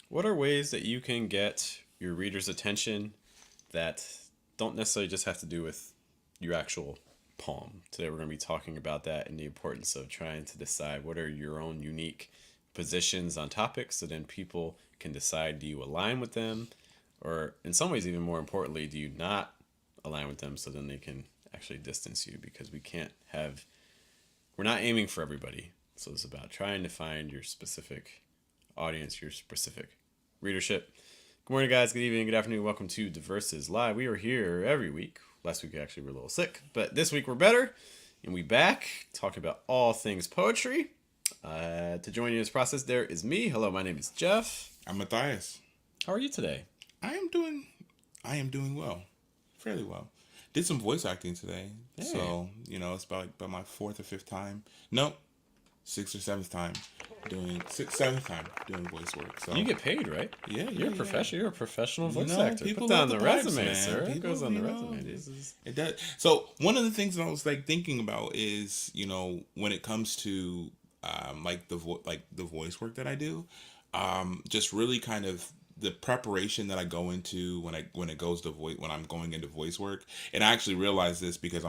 What are ways that you can get your reader's attention that don't necessarily just have to do with your actual poem? Today we're going to be talking about that and the importance of trying to decide what are your own unique positions on topics so then people can decide, do you align with them, or in some ways even more importantly, do you not align with them so then they can actually distance you, because we're not aiming for everybody. So it's about trying to find your specific audience, your specific readership. Good morning, guys. Good evening. Good afternoon. Welcome to Diverses Live. We are here every week. Last week, actually, we were a little sick, but this week we're better. And we back talking about all things poetry. To join you in this process, there is me. Hello, my name is Jeff. I'm Matthias. How are you today? I am doing I am doing well. Fairly well. Did some voice acting today. Hey. So, it's about my fourth or fifth time. No, sixth or seventh time seventh time doing voice work. So You get paid, right? yeah, You're a yeah. professional. You're a professional voice You know, actor. people Put that on love the the pipes, resume, man. sir. It People, goes on the you know, resume. This is It does. So one of the things that I was thinking about is, when it comes to the voice work that I do, just really kind of the preparation that I go into when it goes to voice when I'm going into voice work. And I actually realized this because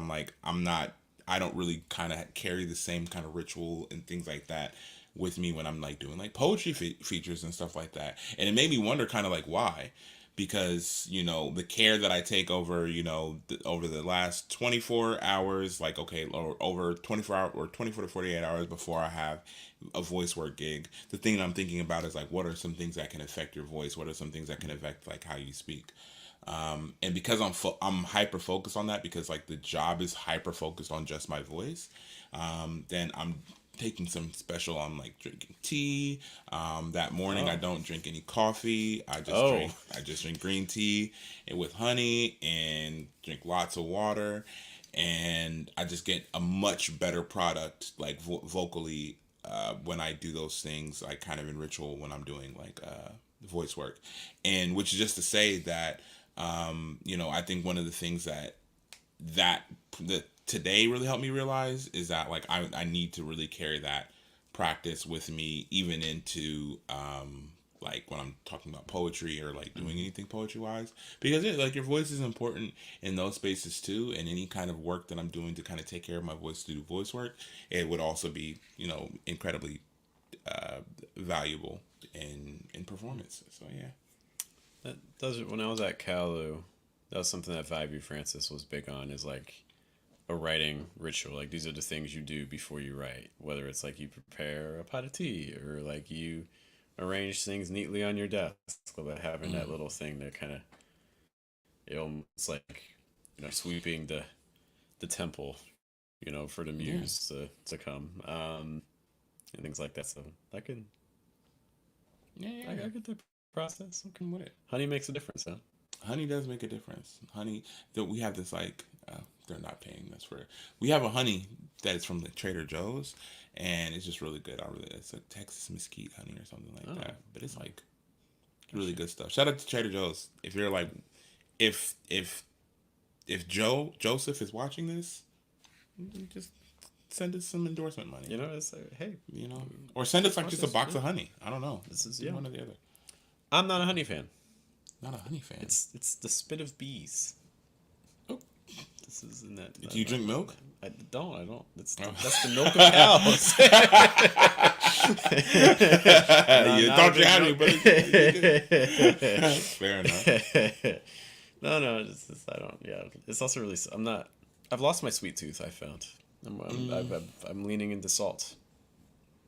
I don't really kind of carry the same kind of ritual and things like that with me when I'm like doing like poetry features and stuff like that. And it made me wonder kind of like why, because the care that I take over over the last 24 hours, like, okay, or over 24 hours or 24 to 48 hours before I have a voice work gig, the thing that I'm thinking about is like, what are some things that can affect your voice? What are some things that can affect like how you speak? And because I'm hyper focused on that, because like the job is hyper focused on just my voice, then I'm taking some special. I'm like drinking tea. That morning I oh don't drink any coffee. oh I just drink green tea and with honey and drink lots of water, and I just get a much better product like vocally when I do those things. Like kind of in ritual when I'm doing like voice work, and which is just to say that I think one of the things that that today really helped me realize is that like I need to really carry that practice with me even into like when I'm talking about poetry or like doing anything poetry wise, because like your voice is important in those spaces too, and any kind of work that I'm doing to kind of take care of my voice to do voice work, it would also be incredibly uh, valuable in performance. So yeah. that does it. When I was at Cal, though, that was something that Vibey Francis was big on. Is like a writing ritual. Like these are the things you do before you write. Whether it's like you prepare a pot of tea or like you arrange things neatly on your desk, but having that Mm. little thing that kind of it almost like sweeping the temple, for the Yeah. muse to come, and things like that. So I can Yeah, yeah, I yeah. get the process. I'm with it. Honey makes a difference, huh? Honey does make a difference. Honey, that we have this like they're not paying us for it. We have a honey that is from the Trader Joe's, and it's just really good. It's a Texas mesquite honey or something like Oh, that. But it's like really gotcha. good stuff. Shout out to Trader Joe's. If you're like, if if if Joseph is watching this, just send us some endorsement money. It's like, hey, Or send us like support just a this. box Yeah, of honey. I don't know. this is Do yeah. one or the other. I'm not a honey fan. Not a honey fan. It's the spit of bees. Oh, This is in that. do you drink milk? I don't. I don't. Oh. That's the milk of cows. No, You not a thought you big had me, milk. but fair enough. No. I don't. Yeah. It's also really. I'm not. I've lost my sweet tooth. I found. Mm, I'm leaning into salt.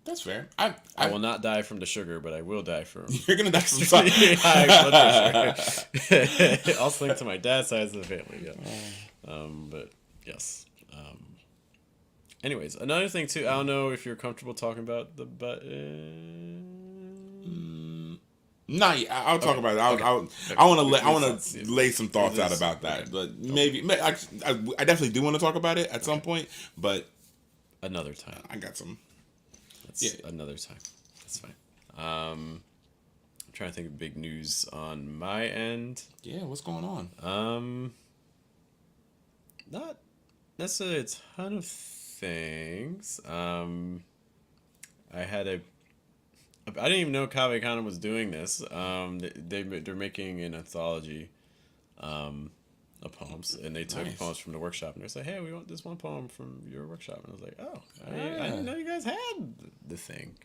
that's fair. I will not die from the sugar, but I will die from You're gonna die from extremely something. high blood pressure. Also linked to my dad's side of the family. Yeah. But yes. Anyways, another thing too. I don't know if you're comfortable talking about the button. Mm, nah, yeah, I'll talk Okay. about it. Okay. I Okay. want to We to lay some thoughts out this. about Okay. that, but Okay. maybe I definitely do want to talk about it at some Okay. point. But Another time. I got some. Yeah, That's another time. That's fine. I'm trying to think of big news on my end. yeah. What's going on? Um, Not necessarily a ton of things. I had a I didn't even know Kaveh Khan was doing this. They're making an anthology um, of poems, and they took Nice. poems from the workshop, and they said, "Hey, we want this one poem from your workshop." And I was like, "Oh, I didn't Ah, know you guys had the thing."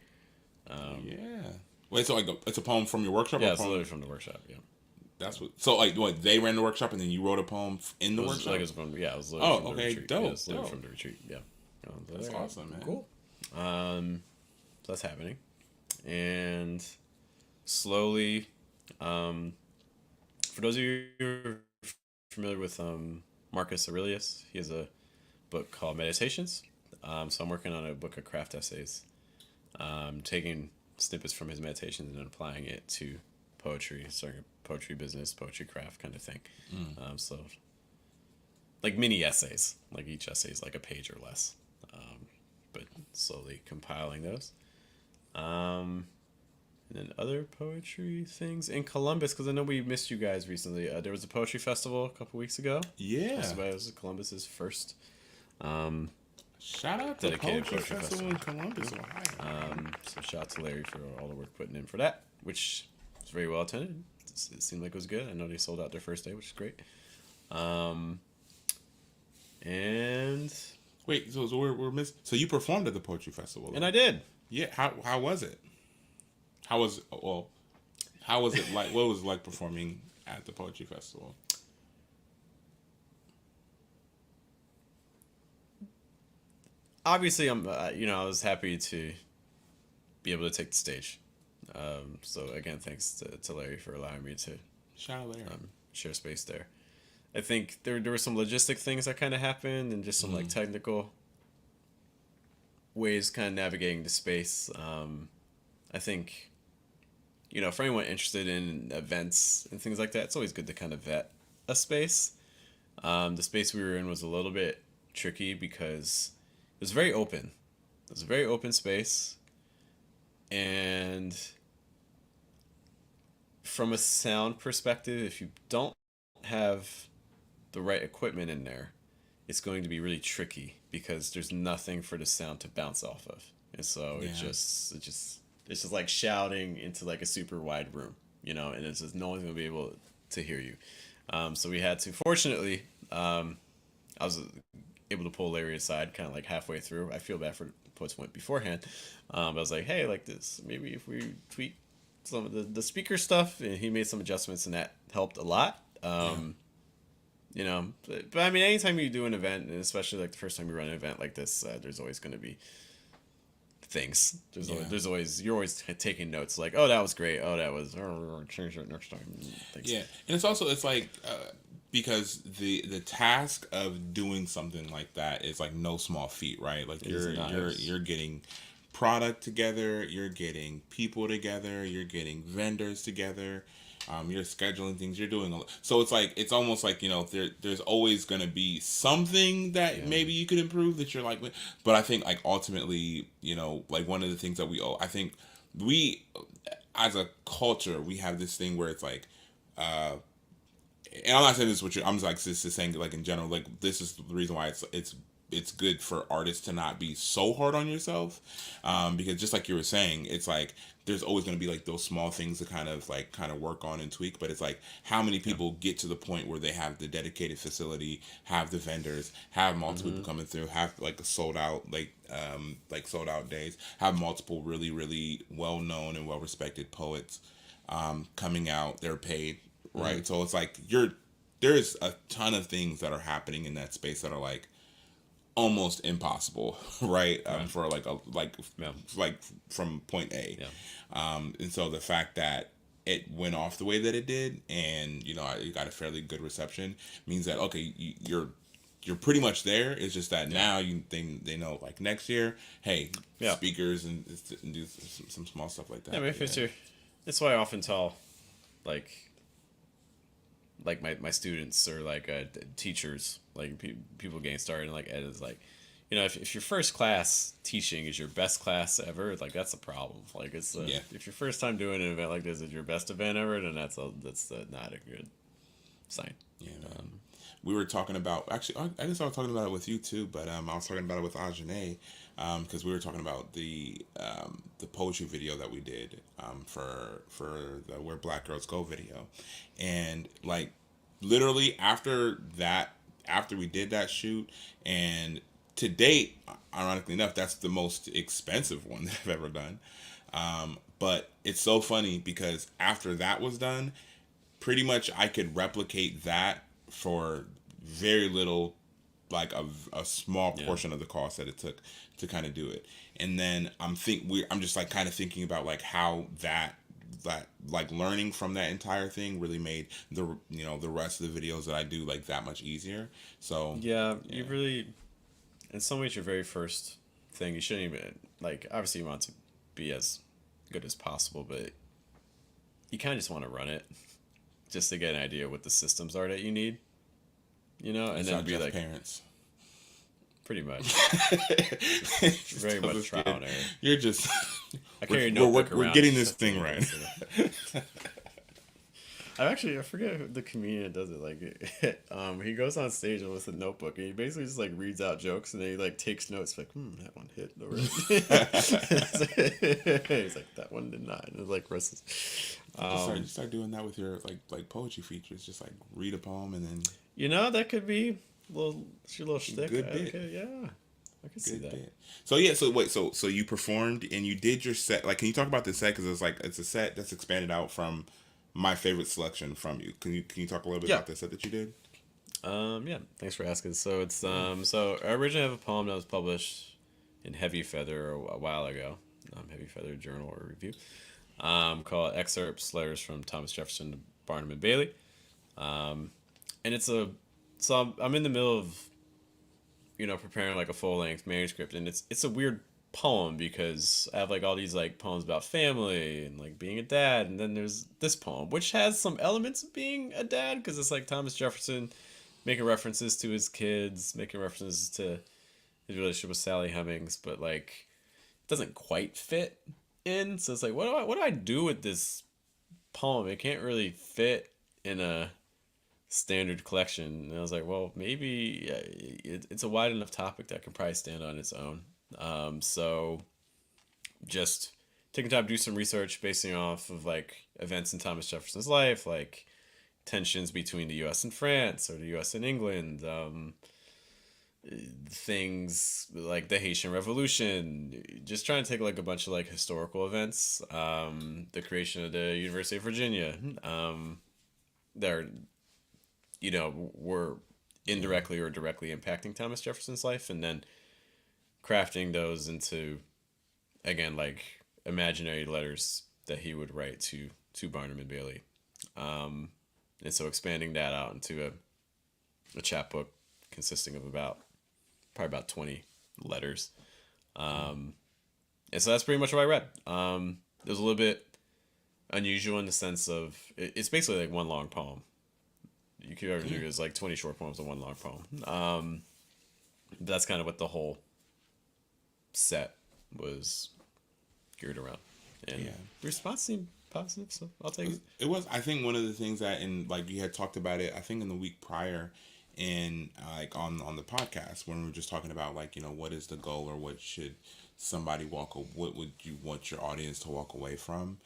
Um, yeah. Wait, so like it's a poem from your workshop or yeah, a it's poem? literally from the workshop. Yeah, That's what. So like, what they ran the workshop and then you wrote a poem in it the was like workshop? it was from yeah, it was literally Oh, from the okay, retreat. Yeah, dope, it's literally dope. from the retreat. Yeah, so That's there you go. awesome, man. Cool. So that's happening, and slowly, um, for those of you who are familiar with Marcus Aurelius, he has a book called Meditations. So I'm working on a book of craft essays, taking snippets from his meditations and applying it to poetry, starting a poetry business, poetry craft kind of thing. So like mini essays, like each essay is like a page or less, but slowly compiling those. Um, and then other poetry things in Columbus, because I know we missed you guys recently. There was a poetry festival a couple weeks ago. Yeah. Hosted by, it was Columbus's first um, Shout out to dedicated Poetry poetry Festival festival. in Columbus, Ohio. So shout out to Larry for all the work putting in for that, which was very well attended. It seemed like it was good. I know they sold out their first day, which is great. Um, and Wait, so we're missing. So you performed at the Poetry Festival, though? I did. Yeah. How was it? How was well? How was it like? What was it like performing at the Poetry Festival? Obviously, I was happy to be able to take the stage. So again, thanks to Larry for allowing me to Shout out there. share space there. I think there were some logistic things that kind of happened and just some like technical ways kind of navigating the space. I think, for anyone interested in events and things like that, it's always good to kind of vet a space. The space we were in was a little bit tricky because it was very open. It was a very open space, and from a sound perspective, if you don't have the right equipment in there, it's going to be really tricky because there's nothing for the sound to bounce off of. And so Yeah. it's just like shouting into like a super wide room, and it's just no one's gonna be able to hear you. So we had to, fortunately, I was able to pull Larry aside kind of like halfway through. I feel bad for what's went beforehand. I was like, hey, like this, maybe if we tweak some of the speaker stuff, and he made some adjustments, and that helped a lot. But I mean, anytime you do an event, and especially like the first time you run an event like this, there's always going to be things. There's always you're always taking notes like, oh, that was great. Oh, that was change it next time. Thanks. Yeah, and it's like because the task of doing something like that is like no small feat, right? Like you're getting product together, you're getting people together, you're getting vendors together. You're scheduling things. You're doing so. It's like it's almost like there's always gonna be something that maybe you could improve that you're like. But I think like ultimately like one of the things that we owe. I think we as a culture we have this thing where it's like and I'm not saying this with you. I'm just saying like in general, like this is the reason why it's good for artists to not be so hard on yourself, because just like you were saying, it's like there's always going to be like those small things to kind of work on and tweak. But it's like how many people get to the point where they have the dedicated facility, have the vendors, have multiple people coming through, have like a sold out sold out days, have multiple really really well known and well respected poets coming out. They're paid. Right. So it's like there's a ton of things that are happening in that space that are like almost impossible, right? For like from point A. Yeah. And so the fact that it went off the way that it did, and you got a fairly good reception, means that okay, you're pretty much there. It's just that now they know like next year, hey, speakers and do some small stuff like that. Yeah, I mean, if it's that's why I often tell like my students or like teachers, like people getting started and like ed is like, if your first class teaching is your best class ever, like that's a problem. Like it's if your first time doing an event like this is your best event ever, then that's not a good sign. Yeah. we were talking about, actually, I guess I was talking about it with you too, but I was talking about it with Ajane, because we were talking about the poetry video that we did for the Where Black Girls Go video, and like literally after we did that shoot, and to date, ironically enough, that's the most expensive one that I've ever done. But it's so funny because after that was done, pretty much I could replicate that for very little, like a small Yeah. portion of the cost that it took to kind of do it. And then I'm just like kind of thinking about like how that like learning from that entire thing really made the rest of the videos that I do like that much easier. So Yeah, you yeah, really, in some ways, your very first thing, you shouldn't even, like, obviously you want to be as good as possible, but you kind of just want to run it just to get an idea what the systems are that you need, and it's then not be just like, parents. pretty much, very Tell much this trial kid, and error. you're just I carry a we're, notebook we're around. getting It's this just like thing right. I forget who the comedian that does it. Like, he goes on stage with a notebook and he basically just like reads out jokes and then he like takes notes. Like, that one hit already. He's like, that one did not. And it's like versus. Just start doing that with your like poetry features. Just like read a poem and then That could be it's your little shtick. good bit. Okay, yeah, I could see good that. bit. So yeah, so wait, so you performed and you did your set. Like, can you talk about the set? Because it's a set that's expanded out from my favorite selection from you. Can you talk a little bit Yeah. about the set that you did? Yeah. Thanks for asking. So it's so I originally have a poem that was published in Heavy Feather a while ago. Heavy Feather Journal or Review. Called Excerpts Letters from Thomas Jefferson to Barnum and Bailey. And I'm in the middle of preparing like a full length manuscript, and it's a weird poem because I have like all these like poems about family and like being a dad, and then there's this poem which has some elements of being a dad because it's like Thomas Jefferson making references to his kids, making references to his relationship with Sally Hemings, but like it doesn't quite fit in. So it's like what do I do with this poem? It can't really fit in a standard collection. And I was like, well, maybe it's a wide enough topic that can probably stand on its own. So just taking time to do some research basing off of like events in Thomas Jefferson's life, like tensions between the U.S. and France or the U.S. and England, things like the Haitian Revolution, just trying to take like a bunch of like historical events, the creation of the University of Virginia, there were indirectly or directly impacting Thomas Jefferson's life, and then crafting those into, again, like imaginary letters that he would write to Barnum and Bailey, and so expanding that out into a chapbook consisting of probably about 20 letters, and so that's pretty much what I read. It was a little bit unusual in the sense of it's basically like one long poem. You could ever do is like 20 short poems and one long poem. That's kind of what the whole set was geared around. And Yeah. the response seemed positive, so I'll take it. It was, I think, one of the things that, and like you had talked about it, I think in the week prior, in like on the podcast when we were just talking about like what is the goal or what should somebody what would you want your audience to walk away from,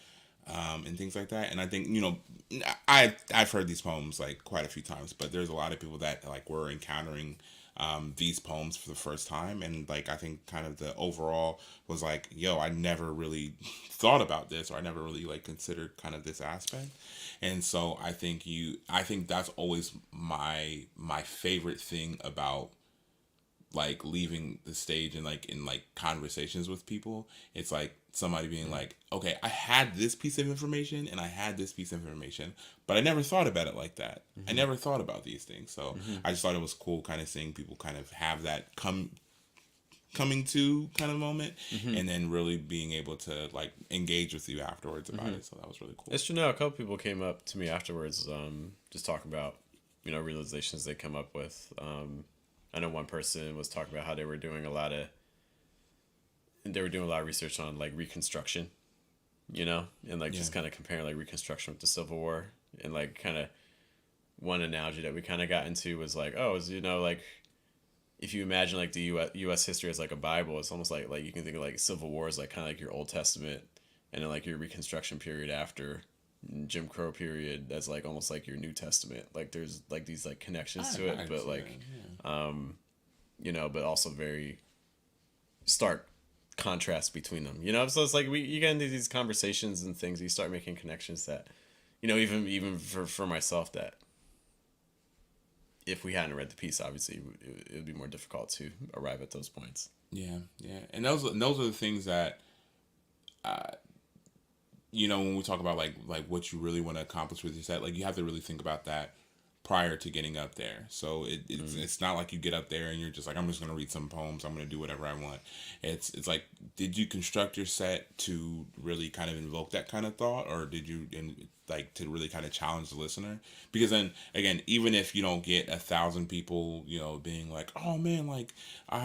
and things like that. And I think I've heard these poems like quite a few times, but there's a lot of people that like were encountering these poems for the first time, and like I think kind of the overall was like, yo, I never really thought about this, or I never really like considered kind of this aspect. And so I think that's always my favorite thing about like leaving the stage and like in like conversations with people. It's like somebody being like, okay, I had this piece of information and I had this piece of information, but I never thought about it like that. I never thought about these things. So I just thought it was cool kind of seeing people kind of have that coming to kind of moment, and then really being able to like engage with you afterwards about it. So that was really cool. It's true. Now a couple people came up to me afterwards, just talking about realizations they come up with. I know one person was talking about how they were doing a lot of research on like Reconstruction, and like just kind of comparing like Reconstruction with the Civil War, and like kind of one analogy that we kind of got into was like, oh, is, like if you imagine like the U.S. history as like a Bible, it's almost like you can think of like Civil War as like kind of like your Old Testament, and then like your Reconstruction period after Jim Crow period, that's like almost like your New Testament. Like there's like these like connections to I it, can but see that. like Yeah. but also very stark contrast between them. So it's like you get into these conversations and things, you start making connections that, even for myself, that if we hadn't read the piece, obviously it would be more difficult to arrive at those points. Yeah, yeah, and those are the things that when we talk about like what you really want to accomplish with your set, like you have to really think about that prior to getting up there. So it's not like you get up there and you're just like, I'm just gonna read some poems, I'm gonna do whatever I want. It's like, did you construct your set to really kind of invoke that kind of thought, or did you like to really kind of challenge the listener? Because then again, even if you don't get 1,000 people, being like, oh man, like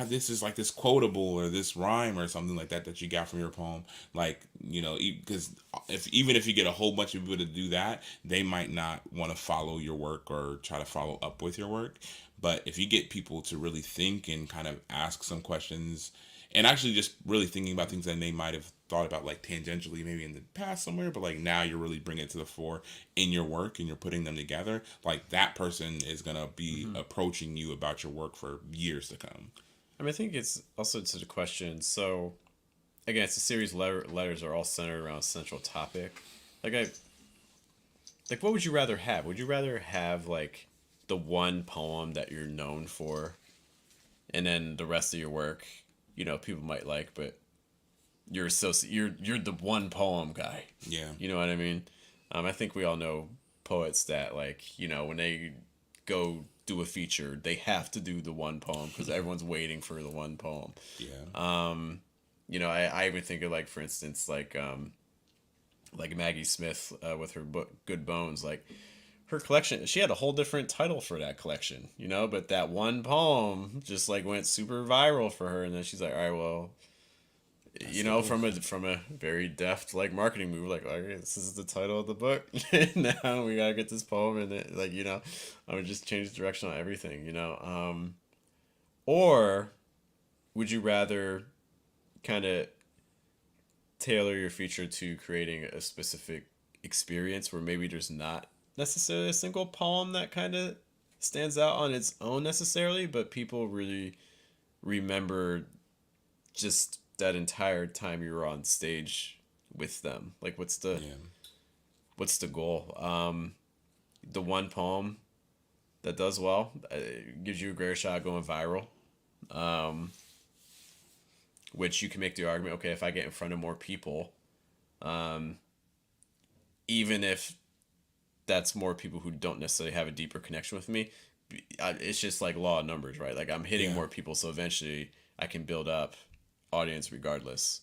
this is like this quotable or this rhyme or something like that you got from your poem, like because even if you get a whole bunch of people to do that, they might not want to follow your work or try to follow up with your work. But if you get people to really think and kind of ask some questions, and actually just really thinking about things that they might have thought about like tangentially maybe in the past somewhere, but like now you're really bringing it to the fore in your work and you're putting them together, like that person is going to be approaching you about your work for years to come. I mean, I think it's also to the question. So again, it's a series. Letters are all centered around a central topic. Like what would you rather have? Would you rather have like the one poem that you're known for, and then the rest of your work, people might like, but you're the one poem guy. Yeah. You know what I mean? I think we all know poets that like when they go do a feature, they have to do the one poem because everyone's waiting for the one poem. Yeah. I even think of like, for instance, like Maggie Smith with her book Good Bones, like her collection, she had a whole different title for that collection, but that one poem just like went super viral for her, and then she's like, all right, well, That's the book. from a very deft like marketing move, like, okay, this is the title of the book. Now we gotta get this poem in it, like, I would just change the direction on everything, or would you rather kind of tailor your feature to creating a specific experience where maybe there's not necessarily a single poem that kind of stands out on its own necessarily, but people really remember just that entire time you were on stage with them? Like, Yeah. what's the goal? The one poem that does well, gives you a greater shot of going viral. Um, which you can make the argument, okay, if I get in front of more people, um, even if that's more people who don't necessarily have a deeper connection with me, it's just like law of numbers, right? Like I'm hitting Yeah. more people, so eventually I can build up audience regardless.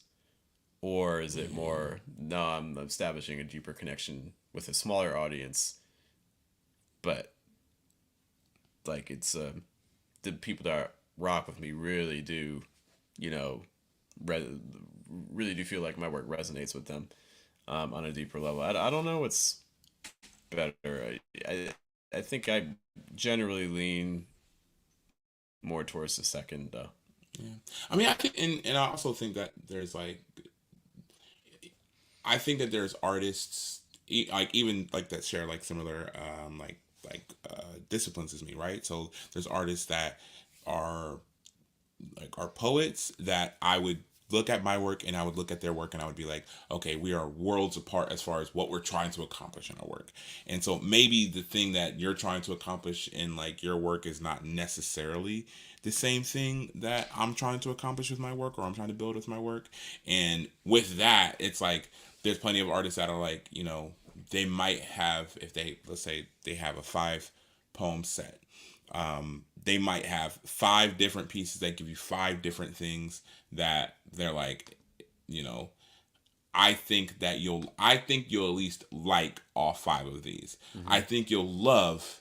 Or is it Yeah. more, no, I'm establishing a deeper connection with a smaller audience, but like it's the people that rock with me really do, you know, re- really do feel like my work resonates with them on a deeper level. I don't know what's better. I think I generally lean more towards the second, though. Yeah. I mean, I think, and I also think that there's like, I think that there's artists, like even like that share like similar, disciplines as me, right? So there's artists that are are poets that I would look at my work and I would look at their work and I would be like, okay, we are worlds apart as far as what we're trying to accomplish in our work. And so maybe the thing that you're trying to accomplish in like your work is not necessarily the same thing that I'm trying to accomplish with my work or I'm trying to build with my work. And with that, it's like there's plenty of artists that are like, they might have, if they, let's say they have a 5 poem set, they might have 5 different pieces that give you 5 different things that they're like, you know, I think you'll at least like all 5 of these. Mm-hmm. I think you'll love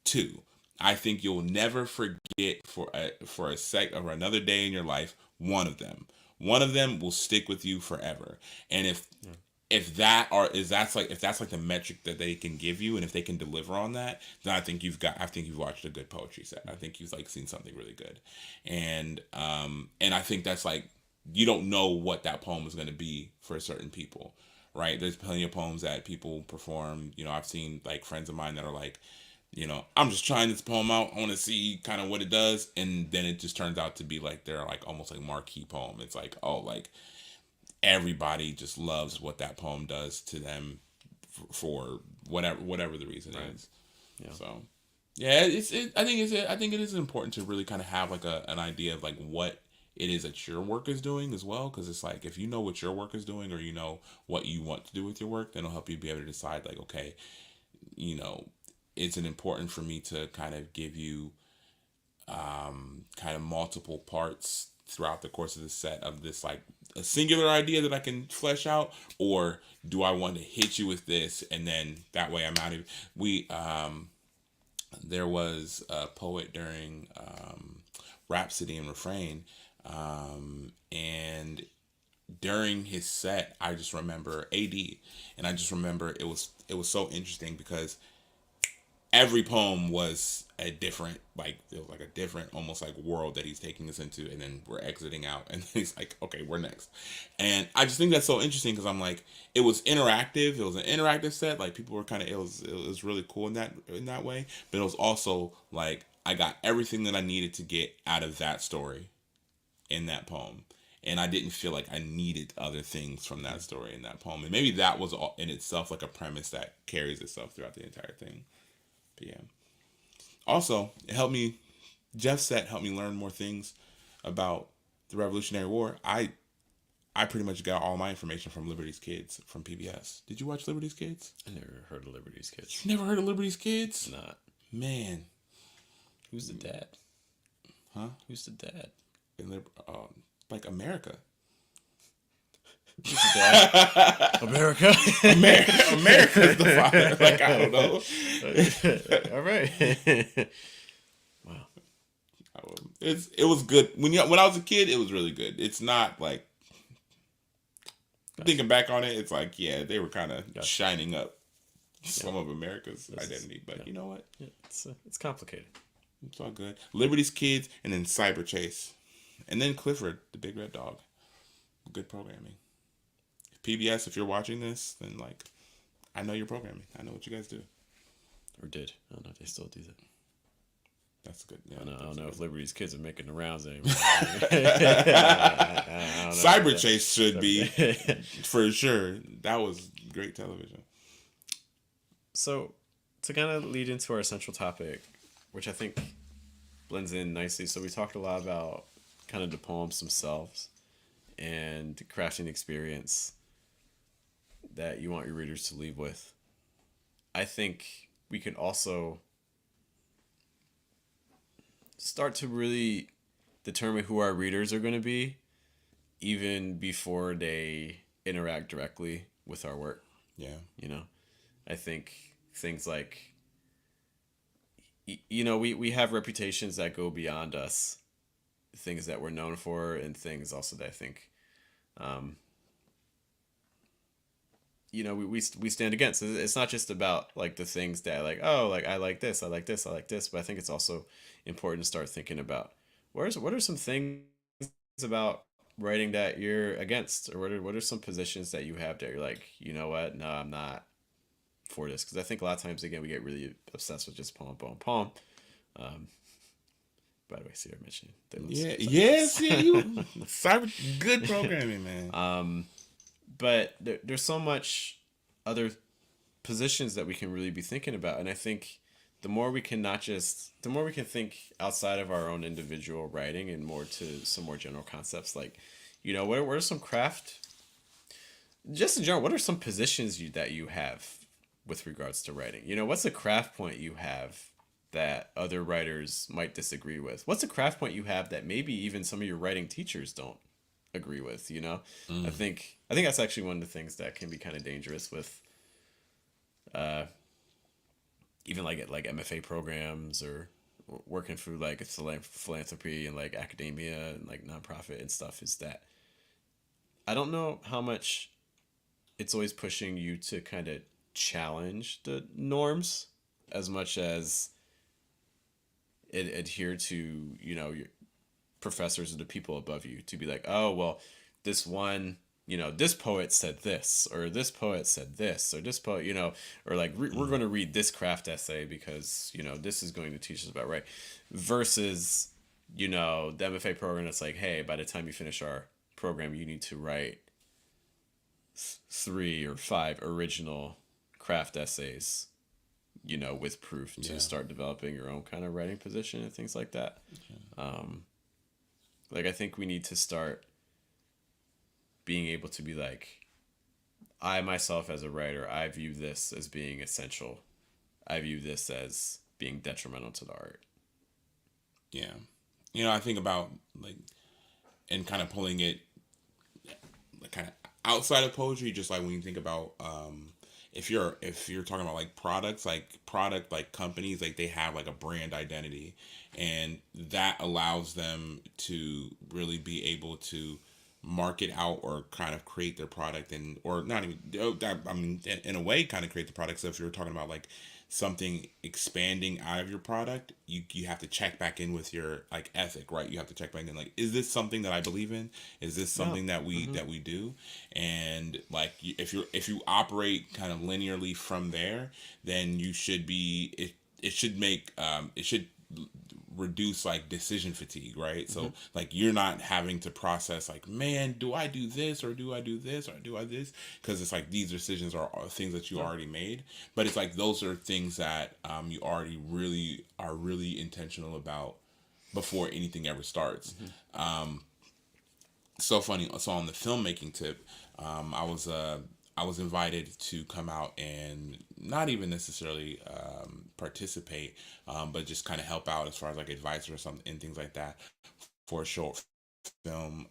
2. I think you'll never forget for a sec or another day in your life one of them. One of them will stick with you forever. And if Yeah. if that's like the metric that they can give you, and if they can deliver on that, then I think you've watched a good poetry set. I think you've like seen something really good. And I think that's like, you don't know what that poem is going to be for certain people, right? There's plenty of poems that people perform. I've seen like friends of mine that are like, I'm just trying this poem out. I want to see kind of what it does. And then it just turns out to be like, they're like almost like marquee poem. It's like, oh, like everybody just loves what that poem does to them for whatever the reason is. Yeah. So yeah, I think it is important to really kind of have like an idea of like what it is that your work is doing as well, because it's like, if you know what your work is doing, or what you want to do with your work, then it'll help you be able to decide like, okay, you know is it important for me to kind of give you kind of multiple parts throughout the course of the set of this, like a singular idea that I can flesh out, or do I want to hit you with this, and then that way I'm out of there was a poet during Rhapsody and Refrain, and during his set, I just remember and I just remember it was so interesting because every poem was a different, like, it was like a different almost like world that he's taking us into, and then we're exiting out, and he's like, okay, we're next. And I just think that's so interesting, because I'm like, it was interactive, it was an interactive set, like people were kind of, it was really cool in that way, but it was also like I got everything that I needed to get out of that story in that poem, and I didn't feel like I needed other things from that story in that poem. And maybe that was all in itself like a premise that carries itself throughout the entire thing. But yeah. Also, it helped me. Jeff's set helped me learn more things about the Revolutionary War. I pretty much got all my information from Liberty's Kids from PBS. Did you watch Liberty's Kids? I never heard of Liberty's Kids. You never heard of Liberty's Kids? Not. Man. Who's the dad? Huh? Who's the dad? Like America. Who's the dad? America? America's the father. Like, I don't know. All right. Wow. It was good. When I was a kid, it was really good. It's not like, thinking back on it, it's like, yeah, they were kind of shining up some of America's identity. But you know what? Yeah, it's complicated. It's all good. Liberty's Kids, and then Cyber Chase. And then Clifford, the Big Red Dog. Good programming. PBS, if you're watching this, then like, I know you're programming. I know what you guys do. Or did. I don't know if they still do that. That's good. Yeah, I don't know if Liberty's Kids are making the rounds anymore. Cyber Chase should be, for sure. That was great television. So, to kind of lead into our central topic, which I think blends in nicely. So we talked a lot about kind of the poems themselves and the crafting experience that you want your readers to leave with. I think we can also start to really determine who our readers are going to be even before they interact directly with our work. Yeah. I think things like, we have reputations that go beyond us, things that we're known for, and things also that I think, we stand against. It's not just about like the things that like, oh, like I like this, I like this, I like this, but I think it's also important to start thinking about what are some things about writing that you're against, or what are some positions that you have that you're like, you know what, no, I'm not for this, because I think a lot of times again we get really obsessed with just poem. By the way, see, I mentioned you good programming, man. But there's so much other positions that we can really be thinking about, and I think the more we can think outside of our own individual writing and more to some more general concepts, like, what are some craft, just in general, what are some positions that you have with regards to writing? What's a craft point you have that other writers might disagree with? What's a craft point you have that maybe even some of your writing teachers don't agree with? I think that's actually one of the things that can be kind of dangerous with even like MFA programs or working through like philanthropy and like academia and like nonprofit and stuff, is that I don't know how much it's always pushing you to kind of challenge the norms as much as it adhere to, you know, your professors or the people above you to be like, oh, well, this one, you know, this poet said this, or this poet said this, or this poet, you know, or like, we're Mm-hmm. going to read this craft essay because, you know, this is going to teach us about right versus, you know, the MFA program that's like, hey, by the time you finish our program, you need to write 3 or 5 original craft essays, you know, with proof to Yeah. start developing your own kind of writing position and things like that. Um, like, I think we need to start being able to be like, I myself as a writer, I view this as being essential. I view this as being detrimental to the art. Yeah. You know, I think about like and kind of pulling it like kind of outside of poetry, just like when you think about if you're talking about like products, like product like companies, like they have like a brand identity, and that allows them to really be able to market out or kind of create their product and or not even I mean in a way kind of create the product. So if you're talking about like something expanding out of your product, you have to check back in with your like ethic, right? You have to check back in like, is this something that I believe in? Is this Yeah. something that Mm-hmm. we do? And like if you operate kind of linearly from there, then you should be it should make it should reduce like decision fatigue, right? Mm-hmm. So like you're not having to process like, man, do I do this or do I do this or do I this? Because it's like these decisions are things that you Yeah. already made, but it's like those are things that you already really are really intentional about before anything ever starts. Mm-hmm. So funny. So on the filmmaking tip, I was invited to come out and not even necessarily participate, but just kind of help out as far as like advisor or something and things like that for a short film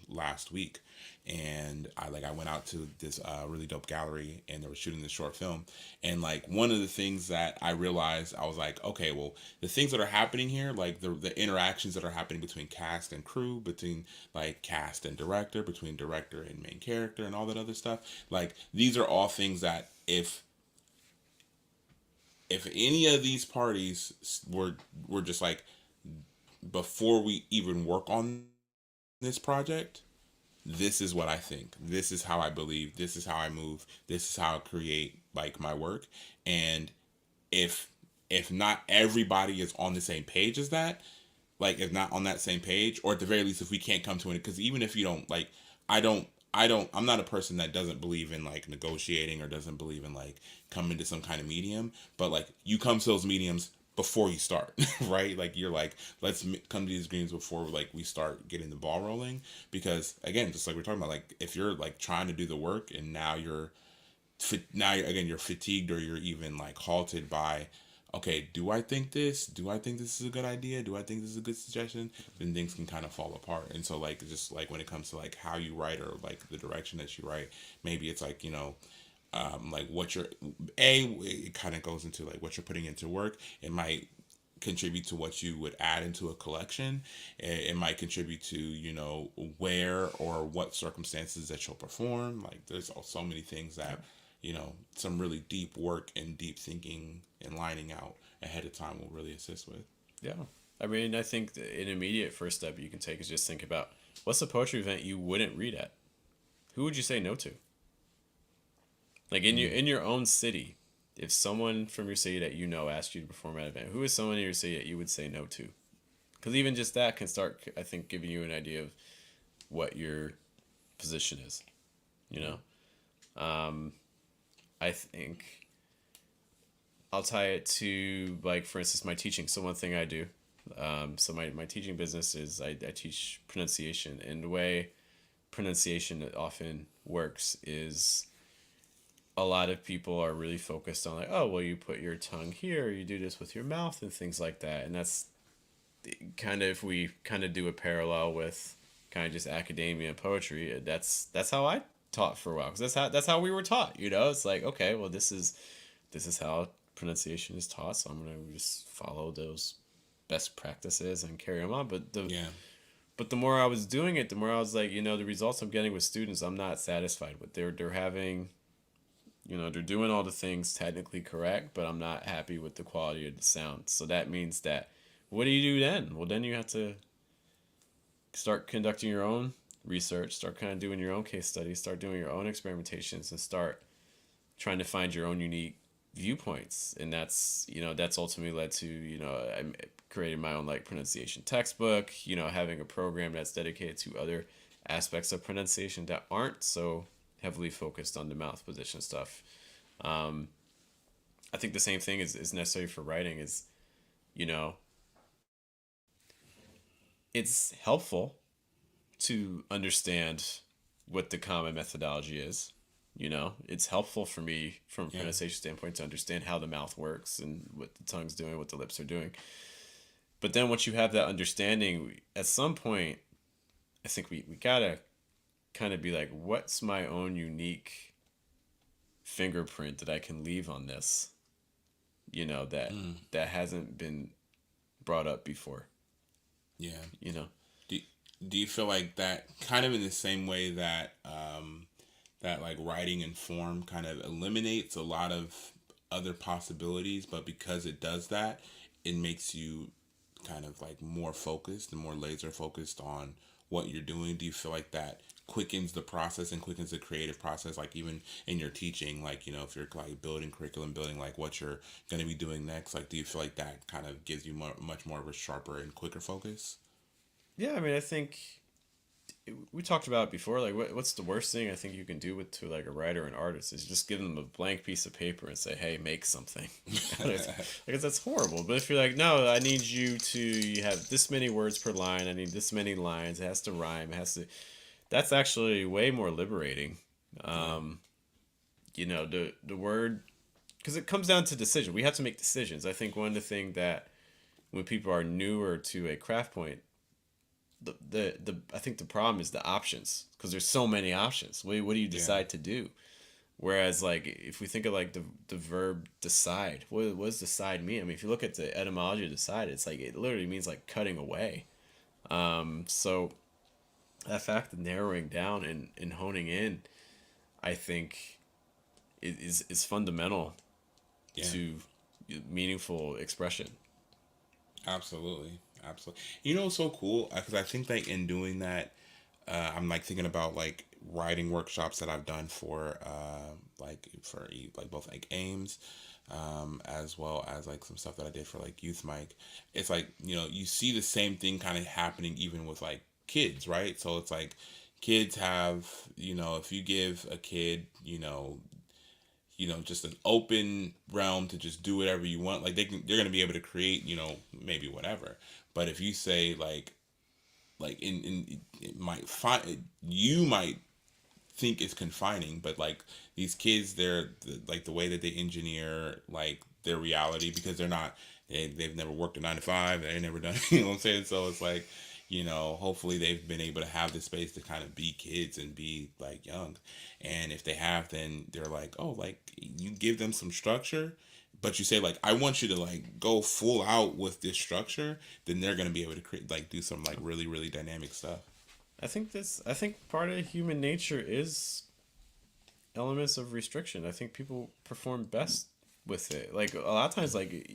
last week. And I went out to this really dope gallery and they were shooting this short film. And like one of the things that I realized, I was like, okay, well, the things that are happening here, like the interactions that are happening between cast and crew, between like cast and director, between director and main character and all that other stuff, like these are all things that if any of these parties were just like before we even work on this project, this is what I think. This is how I believe. This is how I move. This is how I create like my work. And if if not everybody is on the same page as that, like if not on that same page, or at the very least if we can't come to it, because even if you don't like, I don't I'm not a person that doesn't believe in like negotiating or doesn't believe in like coming to some kind of medium, but like you come to those mediums before you start, right? Like you're like, let's come to these agreements before like we start getting the ball rolling. Because again, just like we're talking about, like if you're like trying to do the work and again you're fatigued or you're even like halted by, okay, do I think this? Do I think this is a good idea? Do I think this is a good suggestion? Then things can kind of fall apart. And so like just like when it comes to like how you write or like the direction that you write, maybe it's like, you know, like what you're it kind of goes into like what you're putting into work. It might contribute to what you would add into a collection. It might contribute to, you know, where or what circumstances that you'll perform. Like there's so many things that, you know, some really deep work and deep thinking and lining out ahead of time will really assist with. Yeah. I mean, I think an immediate first step you can take is just think about what's a poetry event you wouldn't read at? Who would you say no to? Like Mm. in your own city, if someone from your city that you know asked you to perform at an event, who is someone in your city that you would say no to? Because even just that can start, I think, giving you an idea of what your position is. You know, I think I'll tie it to, like, for instance, my teaching. So one thing I do, so my teaching business is I teach pronunciation, and the way pronunciation often works is a lot of people are really focused on like, oh, well, you put your tongue here, you do this with your mouth and things like that. And that's kind of, if we kind of do a parallel with kind of just academia and poetry, that's how I taught for a while, because that's how we were taught. You know, it's like, okay, well, this is how pronunciation is taught, so I'm gonna just follow those best practices and carry them on. But the Yeah. but the more I was doing it, the more I was like, the results I'm getting with students, I'm not satisfied with. They're having, they're doing all the things technically correct, but I'm not happy with the quality of the sound. So that means that, what do you do then? Well, then you have to start conducting your own research, start kind of doing your own case studies, start doing your own experimentations, and start trying to find your own unique viewpoints. And that's ultimately led to, I created my own like pronunciation textbook, having a program that's dedicated to other aspects of pronunciation that aren't so heavily focused on the mouth position stuff. I think the same thing is necessary for writing is, you know, it's helpful to understand what the common methodology is. It's helpful for me from a Yeah. pronunciation standpoint to understand how the mouth works and what the tongue's doing, what the lips are doing. But then once you have that understanding, at some point, I think we gotta kind of be like, what's my own unique fingerprint that I can leave on this, that Mm. hasn't been brought up before, Yeah. you know? Do, do you feel like that kind of in the same way that that like writing and form kind of eliminates a lot of other possibilities, but because it does that, it makes you kind of like more focused and more laser focused on what you're doing? Do you feel like that quickens the process and quickens the creative process, like even in your teaching, like if you're like building curriculum, building like what you're going to be doing next, like do you feel like that kind of gives you much more of a sharper and quicker focus? Yeah, I mean, I think we talked about it before. Like, what's the worst thing I think you can do with to like a writer or an artist is just give them a blank piece of paper and say, "Hey, make something." Like, that's horrible. But if you're like, "No, I need you have this many words per line. I need this many lines. It has to rhyme. It has to." That's actually way more liberating. Yeah. Um, the word, because it comes down to decision. We have to make decisions. I think one of the things that when people are newer to a craft point, the I think the problem is the options, because there's so many options. What do you Yeah. decide to do? Whereas like if we think of like the verb decide, what does decide mean? I mean, if you look at the etymology of decide, it's like it literally means like cutting away. So that fact of narrowing down and honing in, I think is fundamental Yeah. to meaningful expression. Absolutely. Absolutely. What's so cool? Because I think like in doing that, I'm like thinking about like writing workshops that I've done for like both like Ames, as well as like some stuff that I did for like Youth Mike. It's like you see the same thing kind of happening even with like kids, right? So it's like kids have if you give a kid just an open realm to just do whatever you want, like they're gonna be able to create maybe whatever. But if you say like in it might find you might think it's confining, but like these kids, like the way that they engineer like their reality, because they've never worked a 9 to 5, they've never done what I'm saying. So it's like hopefully they've been able to have the space to kind of be kids and be like young. And if they have, then they're like, oh, like you give them some structure, but you say like I want you to like go full out with this structure, then they're gonna be able to create like do some like really really dynamic stuff. I think part of human nature is elements of restriction. I think people perform best with it. Like a lot of times, like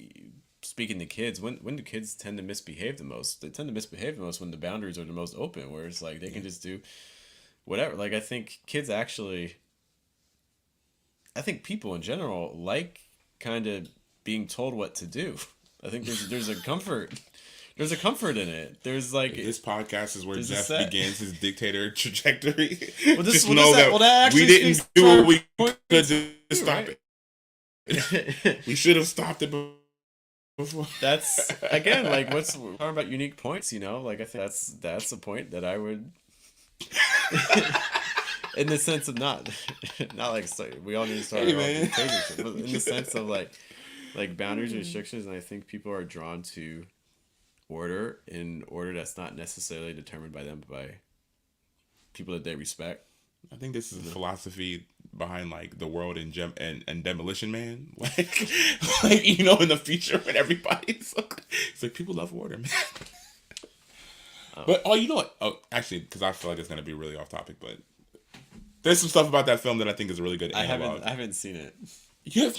speaking to kids, when do kids tend to misbehave the most? They tend to misbehave the most when the boundaries are the most open, where it's like they Yeah. can just do whatever. Like I think kids actually, I think people in general like kind of being told what to do. I think there's a comfort. There's a comfort in it. There's like This podcast is where there's a Jeff set. begins his dictator trajectory. Well, Just well, this know that well that that we actually didn't speaks do to what our we point could do to too, stop right? it. We should have stopped it before. That's again like what's we're talking about unique points. Like I think that's a point that I would, in the sense of not not like we all need to start Hey our own man. dictatorship, but in the sense of like boundaries and restrictions. And I think people are drawn to order in order that's not necessarily determined by them, but by people that they respect. I think this is a You know? philosophy behind like the world and Demolition Man. Like in the future when everybody's it's like people love order, man. But oh, you know what? Oh, actually, because I feel like it's gonna be really off topic, but there's some stuff about that film that I think is a really good analog. I haven't seen it. You have,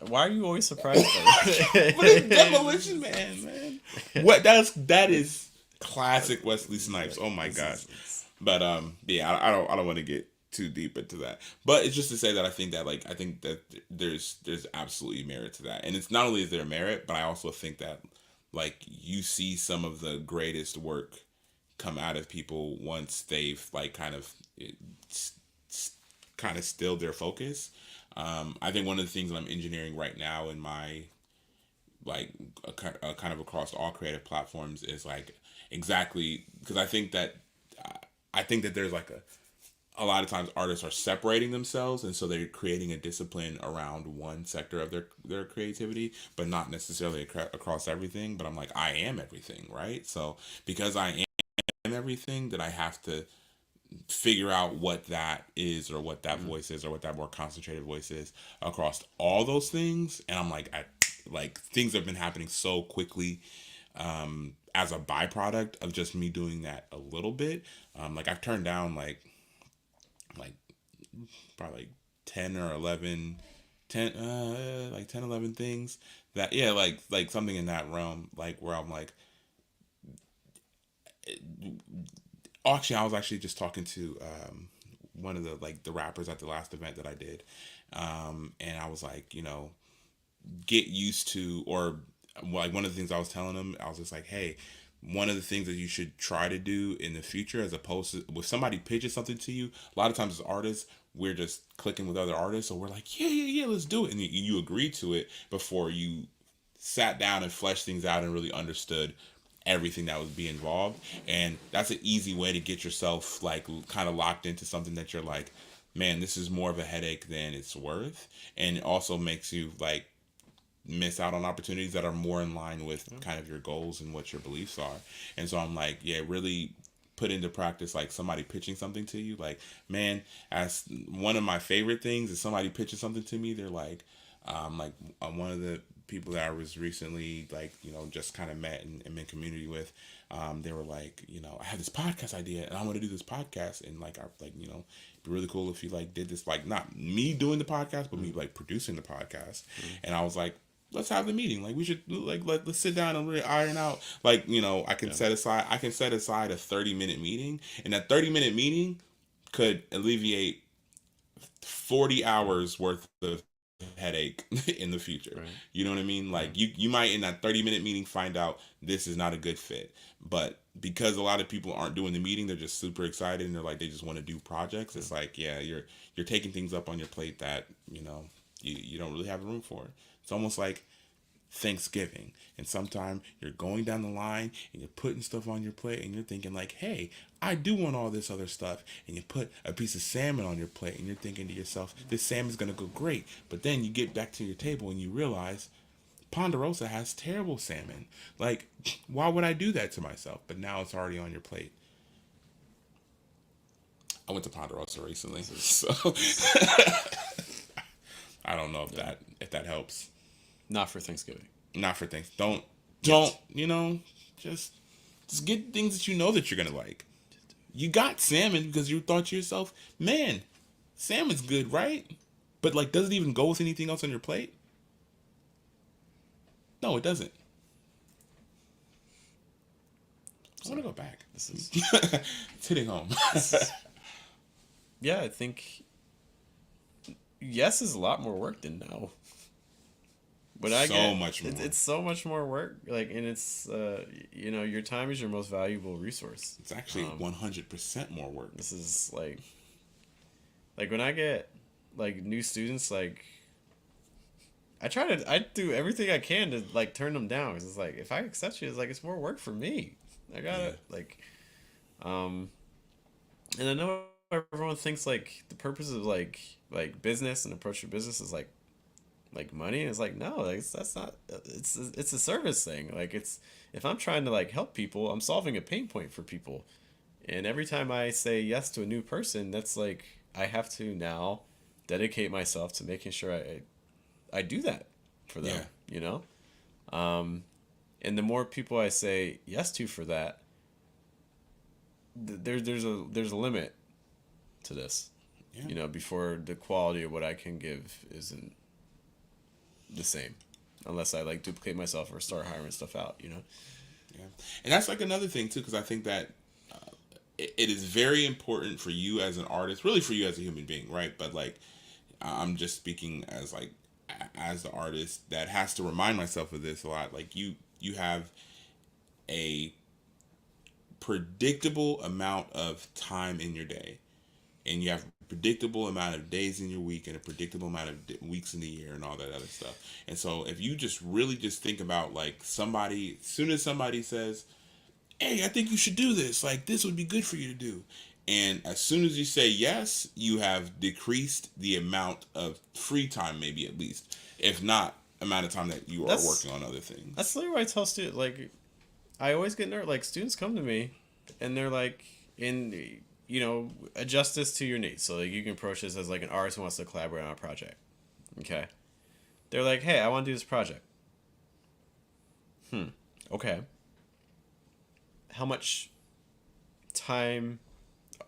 Why are you always surprised by but it's that? Demolition Man. What that is classic Wesley Snipes. Oh my gosh. But yeah, I don't want to get too deep into that. But it's just to say that I think that there's absolutely merit to that, and it's not only is there merit, but I also think that like you see some of the greatest work come out of people once they've like kind of stilled their focus. I think one of the things that I'm engineering right now in my like kind of across all creative platforms is like exactly because I think that there's like a lot of times artists are separating themselves and so they're creating a discipline around one sector of their creativity but not necessarily across everything. But I'm like, I am everything, right? So because I am everything, that I have to figure out what that is or what that voice is or what that more concentrated voice is across all those things. And I'm like, I like things have been happening so quickly as a byproduct of just me doing that a little bit. Like I've turned down like probably like 10 or 11 10 like 10 11 things that yeah like something in that realm, like where I'm like actually I was actually just talking to one of the like the rappers at the last event that I did, and I was like, you know, get used to, or like one of the things I was telling them, I was just like, hey, one of the things that you should try to do in the future, as opposed to if somebody pitches something to you, a lot of times as artists, we're just clicking with other artists, so we're like, yeah, let's do it, and you agree to it before you sat down and fleshed things out and really understood everything that would be involved. And that's an easy way to get yourself like kind of locked into something that you're like, man, this is more of a headache than it's worth. And it also makes you like miss out on opportunities that are more in line with kind of your goals and what your beliefs are. And so I'm like, yeah, really put into practice like somebody pitching something to you. Like, man, as one of my favorite things is somebody pitching something to me, they're like one of the people that I was recently like, you know, just kind of met and in community with, they were like, you know, I have this podcast idea and I want to do this podcast, and like I like, you know, it'd be really cool if you like did this, like not me doing the podcast, but me like producing the podcast. And I was like, let's have the meeting. Like we should like let's sit down and really iron out. Like, you know, I can set aside a 30-minute meeting, and that 30-minute meeting could alleviate 40 hours worth of headache in the future. Right. You know what I mean? Like you might in that 30-minute meeting find out this is not a good fit. But because a lot of people aren't doing the meeting, they're just super excited and they're like they just want to do projects. It's like, yeah, you're taking things up on your plate that, you know, you don't really have room for. It's almost like Thanksgiving, and sometime you're going down the line and you're putting stuff on your plate and you're thinking like, hey, I do want all this other stuff, and you put a piece of salmon on your plate and you're thinking to yourself, this salmon's gonna go great. But then you get back to your table and you realize Ponderosa has terrible salmon. Like, why would I do that to myself? But now it's already on your plate. I went to Ponderosa recently, so I don't know if that helps. Not for Thanksgiving. Not for things. Don't you know? Just get things that you know that you're gonna like. You got salmon because you thought to yourself, man, salmon's good, right? But like, does it even go with anything else on your plate? No, it doesn't. I want to go back. This is It's hitting home. yeah. I think yes is a lot more work than no. But I get much more. it's so much more work. Like, and it's you know, your time is your most valuable resource. It's actually 100% more work. This is like when I get like new students, like I do everything I can to like turn them down, because it's like if I accept you, it's like it's more work for me. I gotta like, and I know everyone thinks like the purpose of like business and approach to business is like money, and it's like no, like that's not, it's a service thing. Like it's, if I'm trying to like help people, I'm solving a pain point for people, and every time I say yes to a new person, that's like I have to now dedicate myself to making sure I do that for them. You know, and the more people I say yes to for that, there's a limit to this. Yeah. Before the quality of what I can give isn't the same, unless I like duplicate myself or start hiring stuff out. Yeah. And that's like another thing too, because I think that it is very important for you as an artist, really for you as a human being, right? But like, I'm just speaking as like as the artist that has to remind myself of this a lot. Like you have a predictable amount of time in your day, and you have a predictable amount of days in your week and a predictable amount of weeks in the year and all that other stuff. And so if you just really just think about like somebody, as soon as somebody says, hey, I think you should do this, like this would be good for you to do, and as soon as you say yes, you have decreased the amount of free time, maybe at least, if not amount of time that you are working on other things. That's literally what I tell students. Like, I always get nervous. Like, students come to me, and they're like, adjust this to your needs. So, like, you can approach this as like an artist who wants to collaborate on a project. Okay. They're like, hey, I want to do this project. Okay. How much time?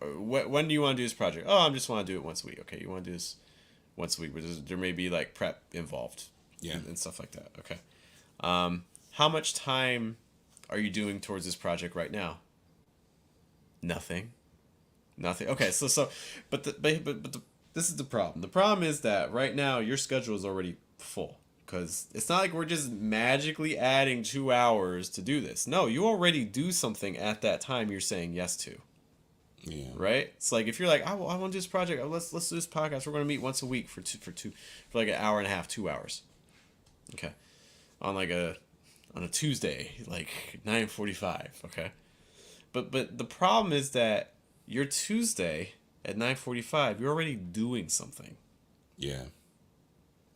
When do you want to do this project? Oh, I just want to do it once a week. Okay, you want to do this once a week, but there may be like prep involved, Yeah. and stuff like that. Okay. How much time are you doing towards this project right now? Nothing. Okay, this is the problem. The problem is that right now your schedule is already full, because it's not like we're just magically adding 2 hours to do this. No, you already do something at that time you're saying yes to. Yeah. Right? It's like if you're like, I want to do this project. Let's do this podcast. We're going to meet once a week for like an hour and a half, 2 hours. Okay. On a Tuesday, like 9:45. Okay. But the problem is that your Tuesday at 9:45, you're already doing something. Yeah.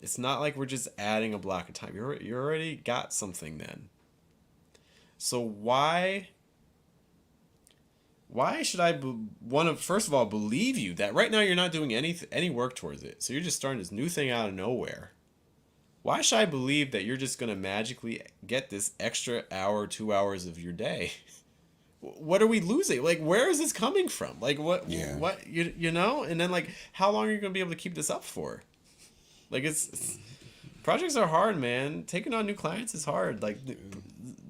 It's not like we're just adding a block of time. You already got something then. So why should I want to, first of all, believe you that right now you're not doing any work towards it? So you're just starting this new thing out of nowhere. Why should I believe that you're just going to magically get this extra hour, 2 hours of your day? What are we losing? Like, where is this coming from? Like, what, Yeah. And then like, how long are you going to be able to keep this up for? Like, it's projects are hard, man. Taking on new clients is hard. Like,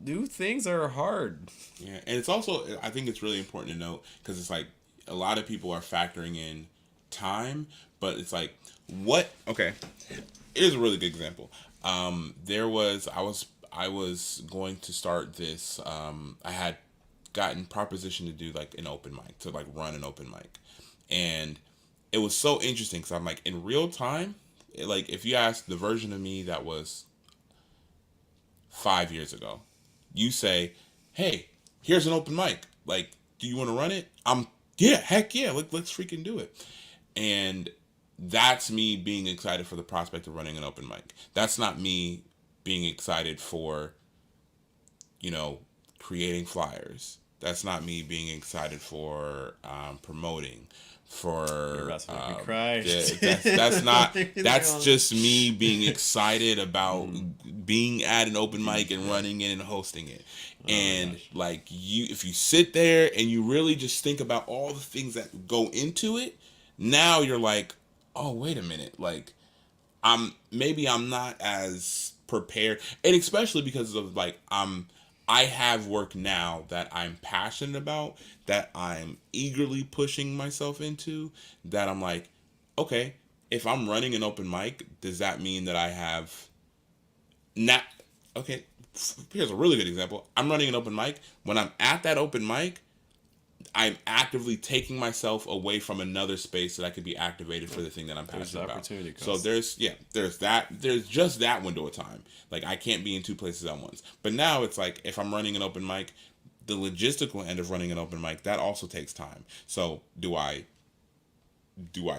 new things are hard. Yeah, and it's also, I think it's really important to note, because it's like a lot of people are factoring in time, but it's like, okay, here's a really good example. I was going to start this, I had gotten proposition to do like an open mic, to like run an open mic, and it was so interesting because I'm like, in real time, like if you ask the version of me that was 5 years ago, you say, hey, here's an open mic, like, do you want to run it? Yeah, heck yeah, let's freaking do it. And that's me being excited for the prospect of running an open mic. That's not me being excited for, creating flyers. That's not me being excited for promoting, for that's not, that's just me being excited about being at an open mic and running it and hosting it. And like, if you sit there and you really just think about all the things that go into it, now you're like, oh, wait a minute, like, I'm not as prepared, and especially because of like, I have work now that I'm passionate about, that I'm eagerly pushing myself into, that I'm like, okay, if I'm running an open mic, does that mean that I have not, okay, here's a really good example. I'm running an open mic. When I'm at that open mic, I'm actively taking myself away from another space that I could be activated for the thing that I'm passionate about. So there's just that window of time. Like, I can't be in two places at once. But now it's like, if I'm running an open mic, the logistical end of running an open mic, that also takes time. So do I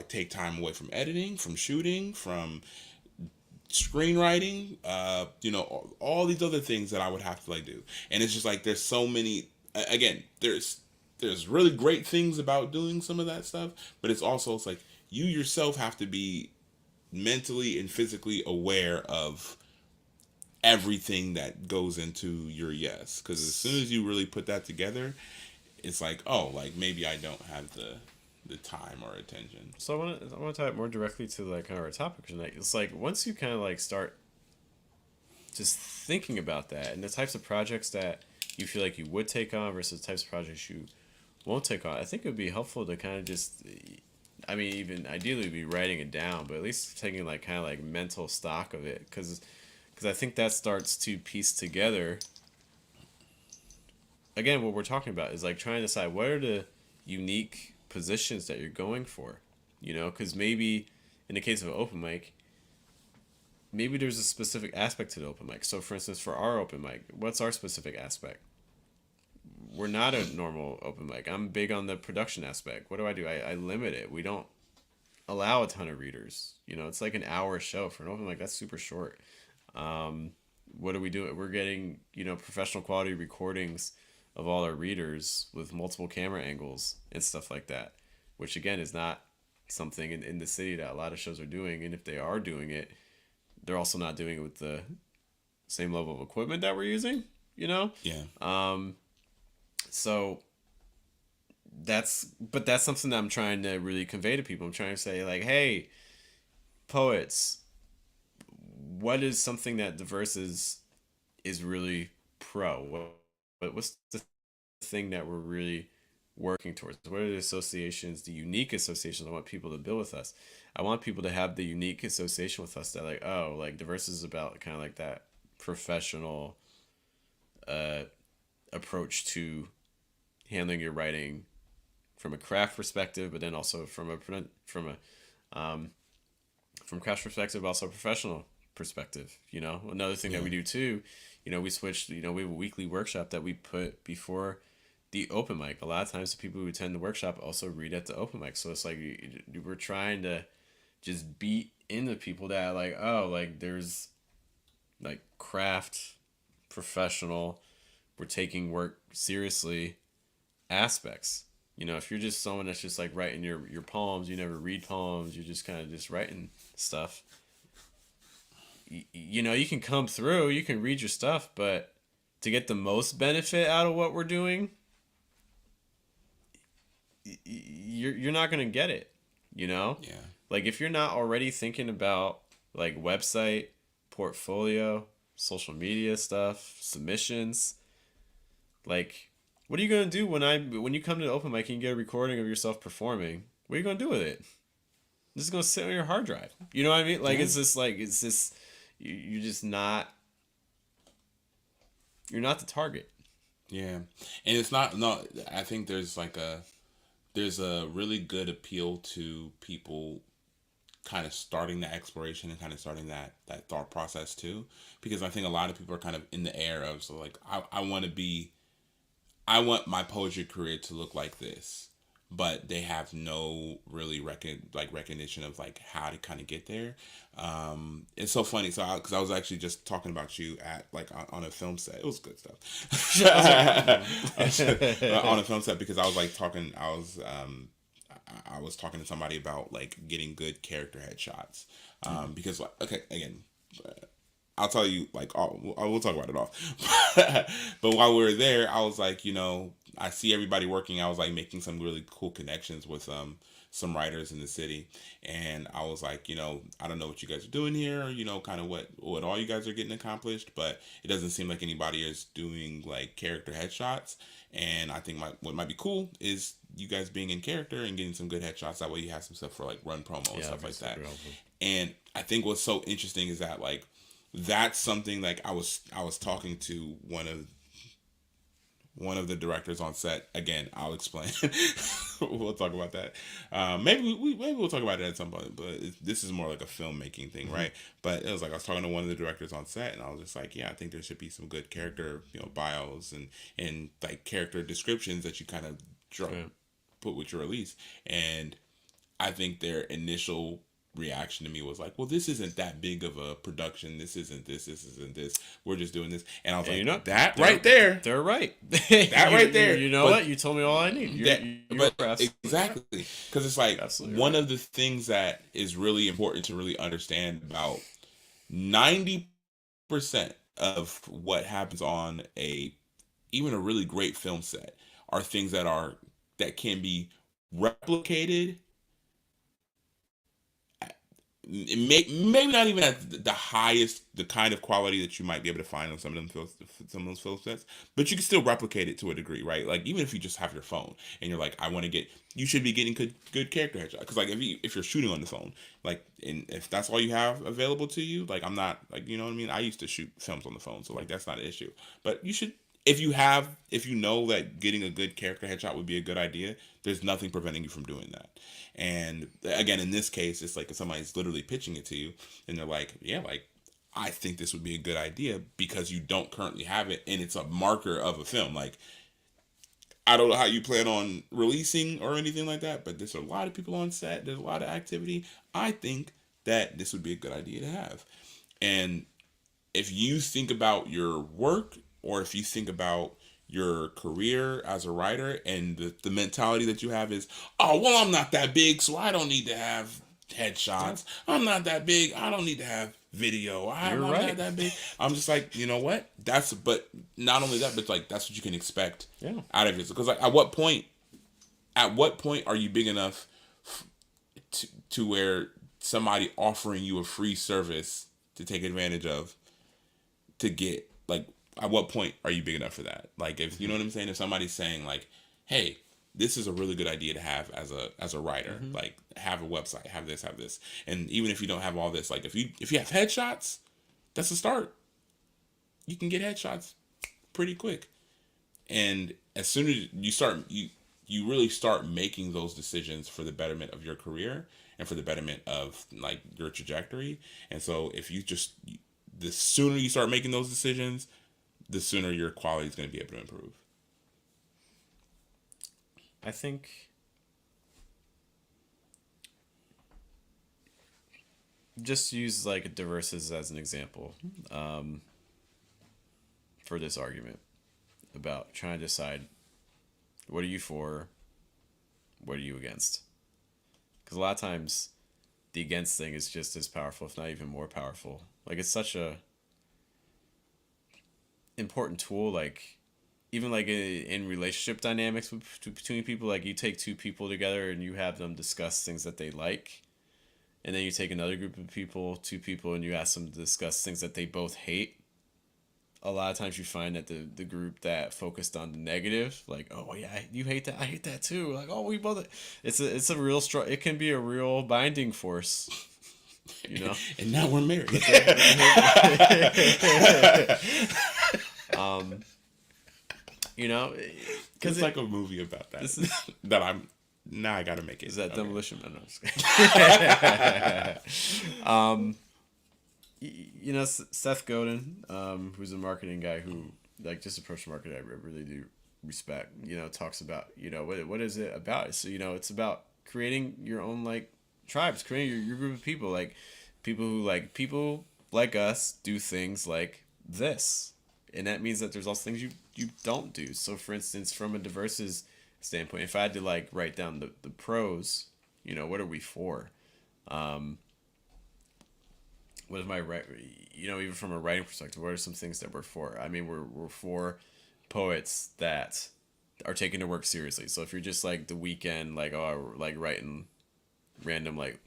take time away from editing, from shooting, from screenwriting, all these other things that I would have to like do. And it's just like, there's so many, again, there's really great things about doing some of that stuff, but it's like you yourself have to be mentally and physically aware of everything that goes into your yes. Because as soon as you really put that together, it's like, oh, like maybe I don't have the time or attention. So I want to tie it more directly to like kind of our topic tonight. It's like once you kind of like start just thinking about that and the types of projects that you feel like you would take on versus the types of projects you won't take on, I think it would be helpful to kind of just, I mean, even ideally be writing it down, but at least taking like kind of like mental stock of it, because I think that starts to piece together. Again, what we're talking about is like trying to decide what are the unique positions that you're going for, you know, because maybe in the case of an open mic, maybe there's a specific aspect to the open mic. So, for instance, for our open mic, what's our specific aspect? We're not a normal open mic. I'm big on the production aspect. What do? I limit it. We don't allow a ton of readers. You know, it's like an hour show for an open mic. That's super short. Um, what are we doing? We're getting, you know, professional quality recordings of all our readers with multiple camera angles and stuff like that, which again is not something in the city that a lot of shows are doing. And if they are doing it, they're also not doing it with the same level of equipment that we're using, you know? Yeah. So that's something that I'm trying to really convey to people. I'm trying to say like, hey, poets, what is something that diverse is really pro? What's the thing that we're really working towards? What are the associations, the unique associations I want people to build with us? I want people to have the unique association with us that like, oh, like diverse is about kind of like that professional uh, approach to handling your writing from a craft perspective, but then also from craft perspective, also professional perspective. You know, another thing that Yeah. we do too, you know, we switched. You know, we have a weekly workshop that we put before the open mic. A lot of times, the people who attend the workshop also read at the open mic. So it's like we're trying to just beat into people that like, oh, like there's like craft, professional. We're taking work seriously aspects. You know, if you're just someone that's just like writing your poems, you never read poems, you're just kind of just writing stuff. You know, you can come through, you can read your stuff, but to get the most benefit out of what we're doing, you're not gonna get it. You know, Yeah. like if you're not already thinking about like website, portfolio, social media stuff, submissions, like what are you gonna do when you come to the open mic and you get a recording of yourself performing? What are you gonna do with it? This is gonna sit on your hard drive. You know what I mean? Like Yeah. it's just you're just not you're not the target. Yeah. And it's not, no, I think there's a really good appeal to people kind of starting the exploration and kind of starting that thought process too, because I think a lot of people are kind of in the air of, so like I want my poetry career to look like this, but they have no really recognition of like how to kind of get there. It's so funny. So because I was actually just talking about you at like on a film set. It was good stuff. On a film set, because I was like talking. I was talking to somebody about like getting good character headshots. Because like, okay, again, I'll tell you, like, we'll talk about it off. But while we were there, I was like, you know, I see everybody working. I was like making some really cool connections with some writers in the city, and I was like, you know, I don't know what you guys are doing here, you know, kind of what all you guys are getting accomplished, but it doesn't seem like anybody is doing like character headshots. And I think what might be cool is you guys being in character and getting some good headshots. That way you have some stuff for like run promo and Yeah, stuff like that. super helpful. And I think what's so interesting is that like that's something like I was talking to one of the directors on set. Again, I'll explain. We'll talk about that. Maybe we'll talk about it at some point. But this is more like a filmmaking thing, right? But it was like I was talking to one of the directors on set, and I was just like, yeah, I think there should be some good character, you know, bios and like character descriptions that you kind of Yeah. put with your release. And I think their initial reaction to me was like, well, this isn't that big of a production. This isn't this. We're just doing this. And I was And you like, know that right there. they're right. That right there. You know But what? You told me all I need. You're but absolutely right. exactly, because it's like Absolutely one right. of the things that is really important to really understand about 90% of what happens on a even a really great film set are things that can be replicated, maybe not even at the highest, the kind of quality that you might be able to find on some of those film sets, but you can still replicate it to a degree, right? Like even if you just have your phone and you're like, I want to get, you should be getting good character headshots, because like if you're shooting on the phone, like, and if that's all you have available to you, like I'm not like, you know what I mean? I used to shoot films on the phone, so like that's not an issue. But you should, if you know that getting a good character headshot would be a good idea, there's nothing preventing you from doing that. And again, in this case, it's like if somebody's literally pitching it to you and they're like, yeah, like I think this would be a good idea because you don't currently have it and it's a marker of a film. Like, I don't know how you plan on releasing or anything like that, but there's a lot of people on set, there's a lot of activity. I think that this would be a good idea to have. And if you think about your work, or if you think about your career as a writer, and the mentality that you have is, oh, well, I'm not that big, so I don't need to have headshots. I'm not that big, I don't need to have video. I'm You're not right. that big. I'm just like, you know what? But not only that, but like that's what you can expect out of it. Because like, at what point are you big enough to where somebody offering you a free service to take advantage of, to get, like, at what point are you big enough for that? Like, if you know what I'm saying, if somebody's saying like, hey, this is a really good idea to have as a writer, like have a website, have this, and even if you don't have all this, like if you have headshots, that's a start. You can get headshots pretty quick, and as soon as you start, you really start making those decisions for the betterment of your career and for the betterment of like your trajectory. And so if you just, the sooner you start making those decisions, the sooner your quality is going to be able to improve. I think just use like Diverses as an example for this argument about trying to decide what are you for, what are you against. Because a lot of times the against thing is just as powerful, if not even more powerful. Like it's such a important tool, like even like in relationship dynamics between people, like you take two people together and you have them discuss things that they like, and then you take another group of people, two people, and you ask them to discuss things that they both hate. A lot of times you find that the group that focused on the negative, like, oh yeah, you hate that, I hate that too, like, oh, we both, it's a real it can be a real binding force, you know. And now we're married. You know, because it's like a movie about that. This is that I'm now. I gotta make it. Is that okay. Demolition Man? No, you know, Seth Godin, who's a marketing guy who, like, just a personal marketer I really do respect. You know, talks about, you know, what is it about? So, you know, it's about creating your own like tribes, creating your group of people, like people like us do things like this. And that means that there's also things you don't do. So, for instance, from a Diverses standpoint, if I had to like write down the pros, you know, what are we for? What is my right? You know, even from a writing perspective, what are some things that we're for? I mean, we're for poets that are taking their work seriously. So if you're just like the weekend, like, oh, like writing random like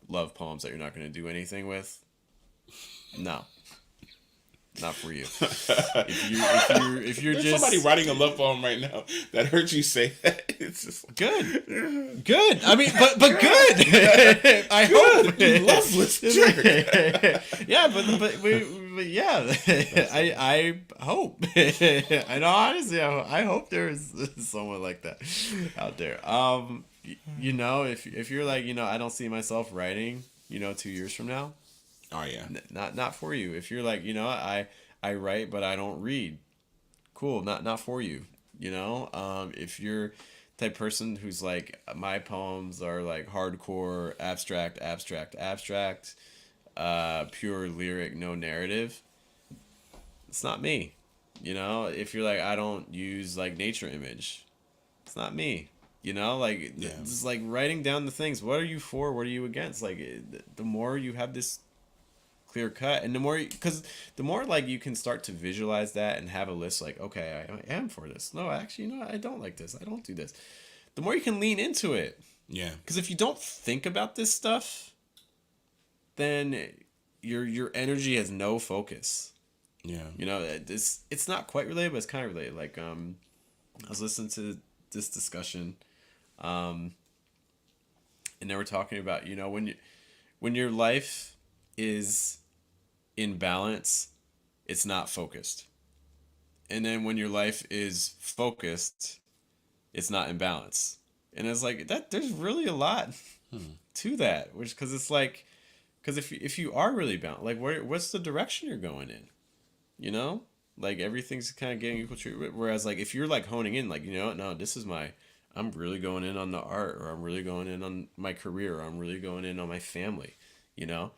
love poems that you're not going to do anything with, no. Not for you. If you're There's just somebody writing a love poem right now that heard you say that. It's just like, good. I mean, but good. I hope. You loveless jerk. Yeah, but yeah. I hope. I know, honestly, I hope there is someone like that out there. You know, if you're like, you know, I don't see myself writing, you know, 2 years from now. Oh yeah. Not for you. If you're like, you know, I write but I don't read. Cool, not for you. You know, if you're type person who's like, my poems are like hardcore abstract, pure lyric, no narrative. It's not me. You know, if you're like, I don't use like nature image. It's not me. You know, like, it's like writing down the things. What are you for? What are you against? Like, the more you have this clear cut. And the more, because the more like you can start to visualize that and have a list like, okay, I am for this. No, actually, no, I don't like this. I don't do this. The more you can lean into it. Yeah. Because if you don't think about this stuff, then your energy has no focus. Yeah. You know, it's not quite related, but it's kind of related. Like I was listening to this discussion, and they were talking about, you know, when your life is in balance, it's not focused. And then when your life is focused, it's not in balance. And it's like that there's really a lot to that, which cuz it's like cuz if you are really balanced, like what's the direction you're going in? You know? Like everything's kind of getting equal treatment, whereas like if you're like honing in like, you know, no, this is my I'm really going in on the art, or I'm really going in on my career, or I'm really going in on my family, you know?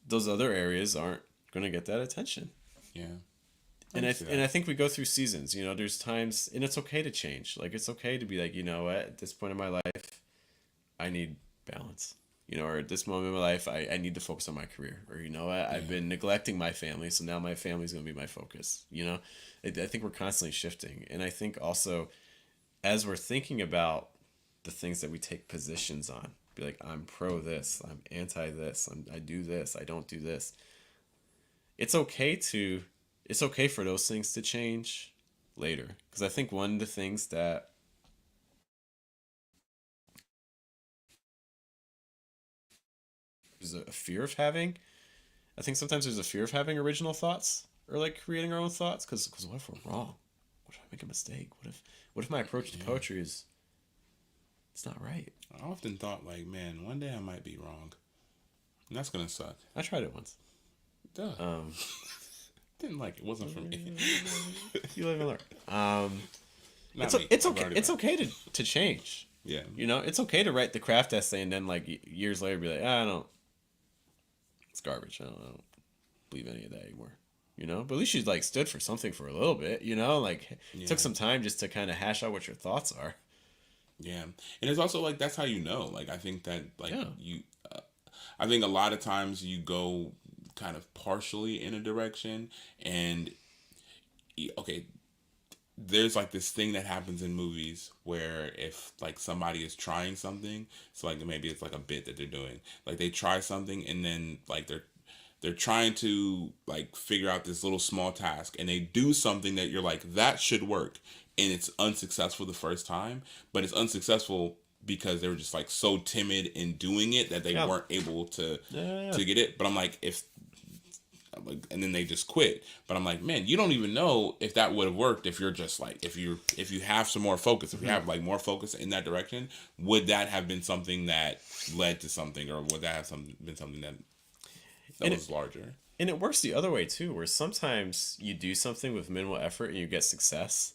Those other areas aren't going to get that attention. Yeah. And I think we go through seasons. You know, there's times, and it's okay to change. Like it's okay to be like, you know what, at this point in my life, I need balance. You know, or at this moment in my life, I need to focus on my career. Or you know what, I've been neglecting my family, so now my family's gonna be my focus. You know, I think we're constantly shifting, and I think also as we're thinking about the things that we take positions on, be like, I'm pro this, I'm anti this, I do this, I don't do this. It's okay to it's okay for those things to change later, because I think one of the things that is a fear of having, I think sometimes there's a fear of having original thoughts or like creating our own thoughts, because what if we're wrong? What if I make a mistake? What if my approach to Yeah. poetry is it's not right? I often thought like, man, one day I might be wrong. And that's gonna suck. I tried it once. Duh. Um, Didn't like it. Wasn't for me. you live and learn. Not It's me. it's I've okay. already It's learned. okay to change. Yeah. You know, it's okay to write the craft essay and then like years later be like, I don't. It's garbage. I don't believe any of that anymore. You know, but at least you like stood for something for a little bit. You know, like it Yeah. took some time just to kind of hash out what your thoughts are. Yeah. And it's also like that's how you know. Like I think that like Yeah. you, I think a lot of times you go kind of partially in a direction, and okay, there's like this thing that happens in movies where if like somebody is trying something, so like maybe it's like a bit that they're doing, like they try something and then like they're trying to like figure out this little small task and they do something that you're like that should work, and it's unsuccessful the first time, but it's unsuccessful because they were just like so timid in doing it that they Yeah. weren't able Yeah. to get it. But I'm like, if like, and then they just quit. But I'm like, man, you don't even know if that would have worked if you're just like if you have some more focus, if you have like more focus in that direction, would that have been something that led to something, or would that have been something that And was larger? And it works the other way too, where sometimes you do something with minimal effort and you get success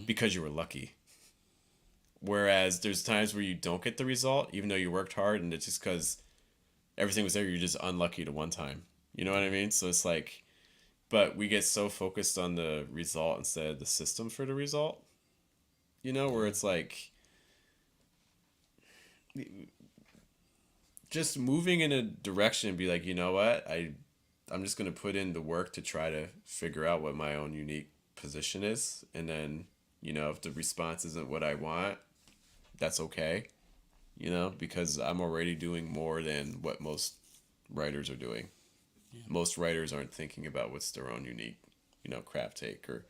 because you were lucky. Whereas there's times where you don't get the result, even though you worked hard, and it's just because everything was there, you're just unlucky to one time. You know what I mean? So it's like, but we get so focused on the result instead of the system for the result. You know, where it's like just moving in a direction and be like, you know what, I'm just gonna put in the work to try to figure out what my own unique position is, and then you know if the response isn't what I want, that's okay. You know, because I'm already doing more than what most writers are doing. Most writers aren't thinking about what's their own unique, you know, craft take or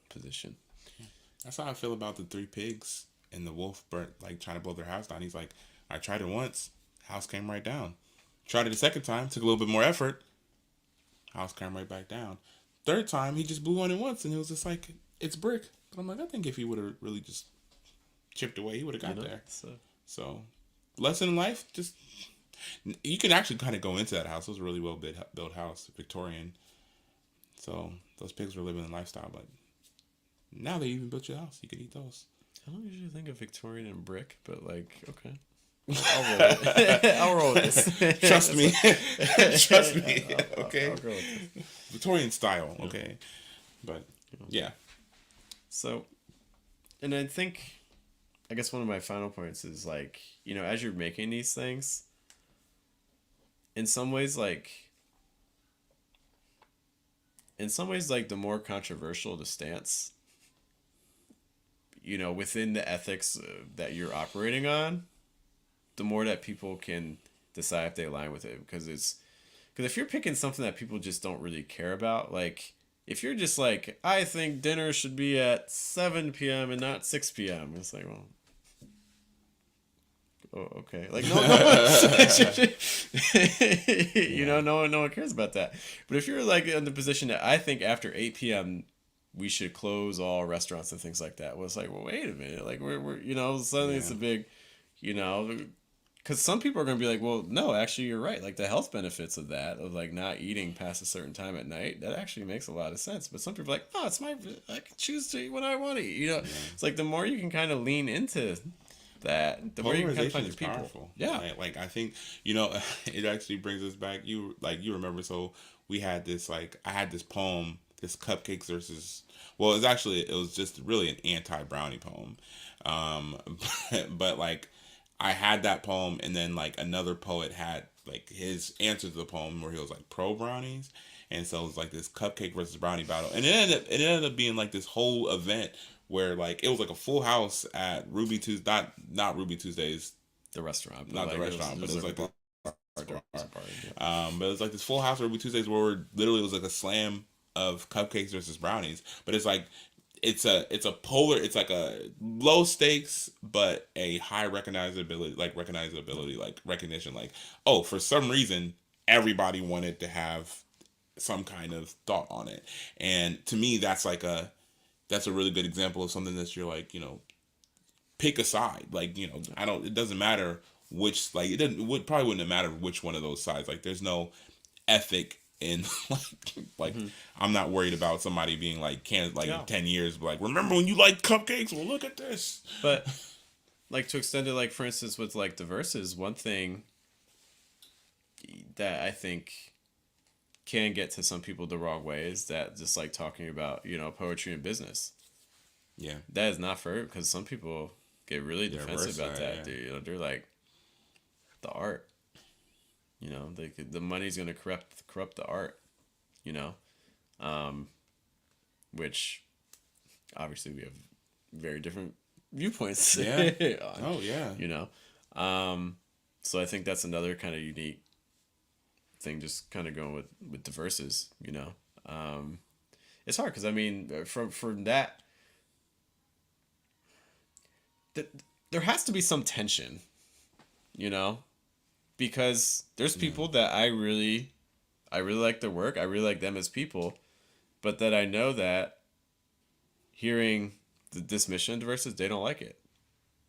position. That's how I feel about the three pigs and the wolf burnt like trying to blow their house down. He's like, I tried it once, house came right down. Tried it a second time, took a little bit more effort, house came right back down. Third time, he just blew on it once, and it was just like it's brick. But I'm like, I think if he would have really just chipped away, he would have got You know, there. so So, lesson in life, just you can actually kind of go into that house. It was a really well built house, Victorian. So those pigs were living the lifestyle, but now they even built your house. You could eat those. I don't usually think of Victorian and brick, but like, okay. I'll roll with it. I'll roll with this. Trust me. Trust me. Okay. I'll go with this. Victorian style. Okay. But yeah. So, and I think, I guess one of my final points is like, you know, as you're making these things, in some ways, like the more controversial the stance, within the ethics that you're operating on, the more that people can decide if they align with it. Because if you're picking something that people just don't really care about, like if you're just like, I think dinner should be at 7 p.m. and not 6 p.m., it's like, well, oh, okay. Like no, no one cares about that. But if you're like in the position that I think after 8 p.m. we should close all restaurants and things like that, well, it's like, well, wait a minute, like we're suddenly it's a big, you know, because some people are going to be like, well, no, actually you're right. Like the health benefits of that, of like not eating past a certain time at night, that actually makes a lot of sense. But some people are like, oh, I can choose to eat when I want to eat. It's like the more you can kind of lean into that, the more you can kind of find your people. Powerful. Yeah. Like I think it actually brings us back. You remember? So we had this I had this poem, this cupcakes versus. Well, it was just really an anti-brownie poem, but like I had that poem, and then like another poet had like his answer to the poem where he was like pro brownies, and so it was like this cupcake versus brownie battle, and it ended up being like this whole event where like it was like a full house at Ruby Tuesday, not Ruby Tuesdays, The restaurant, not the restaurant, but it was like bar. but it was like this full house Ruby Tuesdays where literally it was like a slam of cupcakes versus brownies, but it's like it's like a low stakes but a high recognizability, like recognition, like, oh, for some reason everybody wanted to have some kind of thought on it. And to me that's a really good example of something that you're like, pick a side. Like, it doesn't matter which, like, probably wouldn't have mattered which one of those sides. Like, there's no ethic in like I'm not worried about somebody being like, can't, like, in 10 years, but like, remember when you liked cupcakes? Well, look at this. But like, to extend it, like, for instance, with like the verses, one thing that I think can get to some people the wrong way is that just like talking about, poetry and business. Yeah. That is not fair, because some people get really defensive about that. Yeah. They're like, the art. The money's gonna corrupt the art. Which obviously we have very different viewpoints. Yeah. On, oh yeah. So I think that's another kind of unique thing. Just kind of going with the verses. It's hard because I mean, from that, there has to be some tension. Because there's people that I really like their work. I really like them as people, but that I know that hearing the dismission of verses, they don't like it.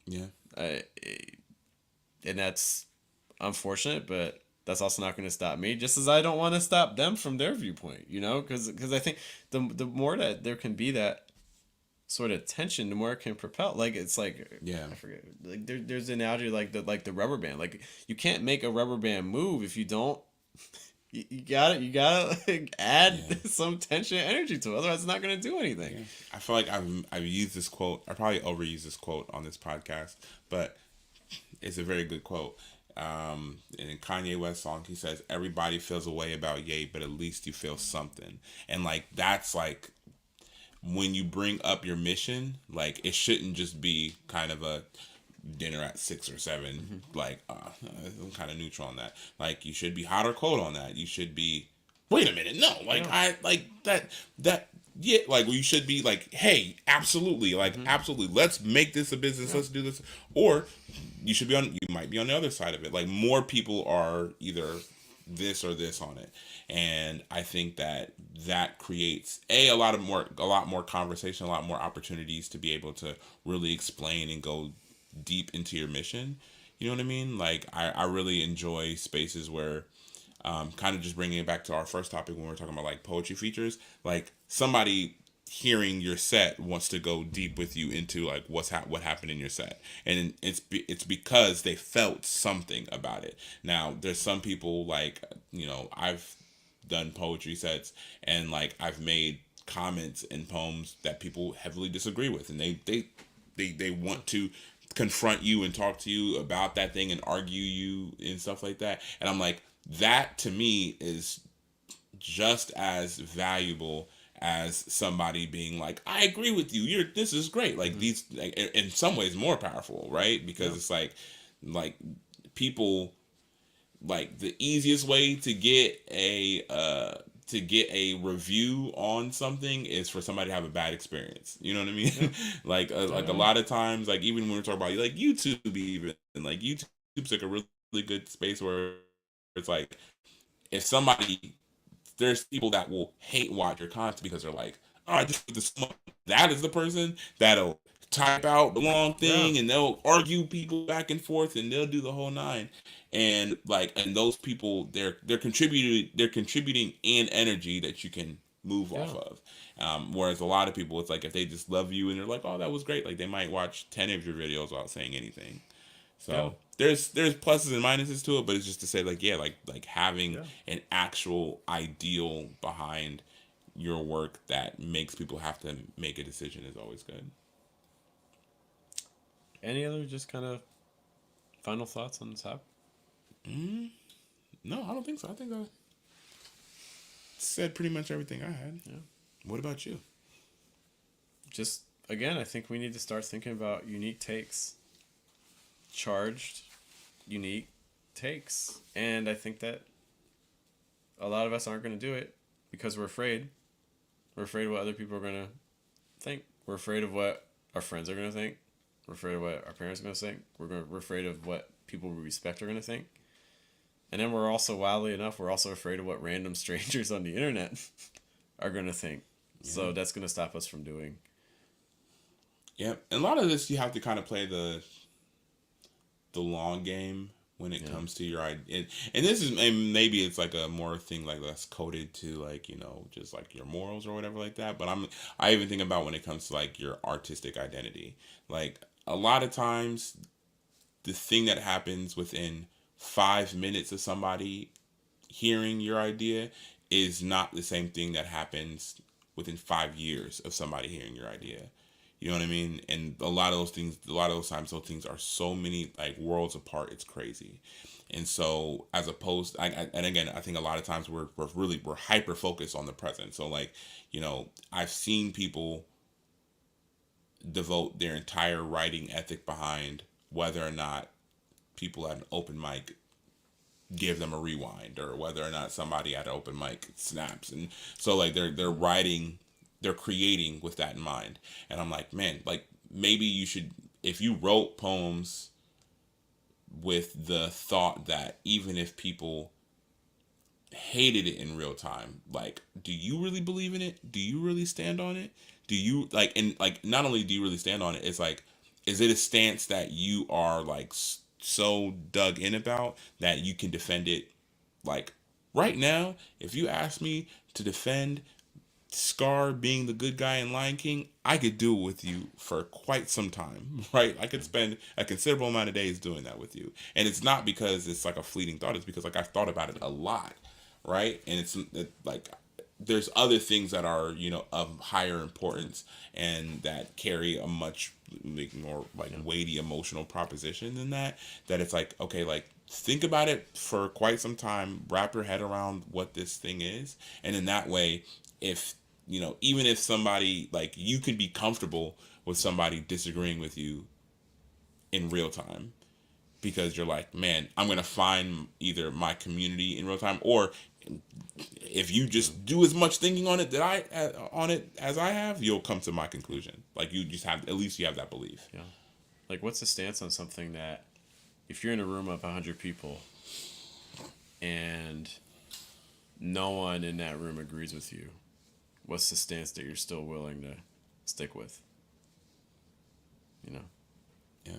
Yeah. And that's unfortunate, but that's also not going to stop me. Just as I don't want to stop them from their viewpoint, because I think the more that there can be that sort of tension, the more it can propel. Like, it's like, I forget. Like there's an analogy like the rubber band. Like, you can't make a rubber band move if you don't. You gotta like, add some tension and energy to it. Otherwise, it's not gonna do anything. Yeah. I feel like I've used this quote. I probably overused this quote on this podcast, but it's a very good quote. In Kanye West song, he says, "Everybody feels a way about Ye, but at least you feel something." And like that's like, when you bring up your mission, like, it shouldn't just be kind of a dinner at 6 or 7. Like, I'm kind of neutral on that. Like, you should be hot or cold on that. You should be, wait a minute, no, like, I like that. Yeah, like, you should be like, hey, absolutely, like, absolutely, let's make this a business, let's do this. Or you might be on the other side of it. Like, more people are either this or this on it, and I think that creates a lot more conversation, a lot more opportunities to be able to really explain and go deep into your mission. You know what I mean? Like, I really enjoy spaces where, kind of just bringing it back to our first topic when we were talking about like poetry features, like somebody hearing your set wants to go deep with you into like what happened in your set, and it's because they felt something about it. Now there's some people, like, I've done poetry sets and like I've made comments in poems that people heavily disagree with, and they want to confront you and talk to you about that thing and argue you and stuff like that, and I'm like, that to me is just as valuable as somebody being like, I agree with you. This is great. Like Mm-hmm. these, like, in some ways, more powerful, right? Because Yeah. it's like people, like the easiest way to get a review on something is for somebody to have a bad experience. You know what I mean? Yeah. Oh Like a yeah. lot of times, like even when we're talking about like YouTube, even like YouTube's like a really good space where it's like if somebody there's people that will hate watch your content because they're like, oh, I just this that is the person that'll type out the long Yeah. thing and they'll argue people back and forth and they'll do the whole nine. And like and those people they're contributing in energy that you can move off Yeah. of. Whereas a lot of people it's like if they just love you and they're like, oh that was great, like they might watch 10 of your videos without saying anything. Yeah. So there's pluses and minuses to it, but it's just to say like yeah, like having Yeah. an actual ideal behind your work that makes people have to make a decision is always good. Any other just kind of final thoughts on this topic? Mm, no, I don't think so. I think I said pretty much everything I had. Yeah. What about you? Just again, I think we need to start thinking about unique takes, charged, unique takes, and I think that a lot of us aren't going to do it because we're afraid. We're afraid of what other people are going to think. We're afraid of what our friends are going to think. We're afraid of what our parents are going to think. We're afraid of what people we respect are going to think. And then we're also, wildly enough, we're also afraid of what random strangers on the internet are going to think. Yeah. So that's going to stop us from doing. Yeah. And a lot of this you have to kind of play the long game when it Yeah. comes to your idea. And this is and maybe it's like a more thing like that's coded to like just like your morals or whatever like that. But I even think about when it comes to like your artistic identity. Like a lot of times, the thing that happens within 5 minutes of somebody hearing your idea is not the same thing that happens within 5 years of somebody hearing your idea. You know what I mean? And a lot of those things, a lot of those times, those things are so many like worlds apart. It's crazy. And so, as opposed, and again, I think a lot of times we're hyper focused on the present. So, like, I've seen people devote their entire writing ethic behind whether or not people at an open mic give them a rewind or whether or not somebody at an open mic snaps. And so like they're writing, they're creating with that in mind. And I'm like, man, like maybe you should, if you wrote poems with the thought that even if people hated it in real time, like do you really believe in it? Do you really stand on it? Do you like, and like not only do you really stand on it, it's like, is it a stance that you are like so dug in about that you can defend it? Like right now, if you ask me to defend Scar being the good guy in Lion King, I could do it with you for quite some time, right? I could spend a considerable amount of days doing that with you. And it's not because it's like a fleeting thought, it's because like I've thought about it a lot, right? And like there's other things that are, of higher importance and that carry a much like, more like weighty emotional proposition than that it's like, okay, like think about it for quite some time, wrap your head around what this thing is, and in that way, if even if somebody like you could be comfortable with somebody disagreeing with you in real time because you're like, man, I'm gonna find either my community in real time, or if you just do as much thinking on it as I have, you'll come to my conclusion. Like you just have, at least you have that belief. Yeah. Like, what's the stance on something that if you're in a room of 100 people and no one in that room agrees with you, what's the stance that you're still willing to stick with? You know? Yeah.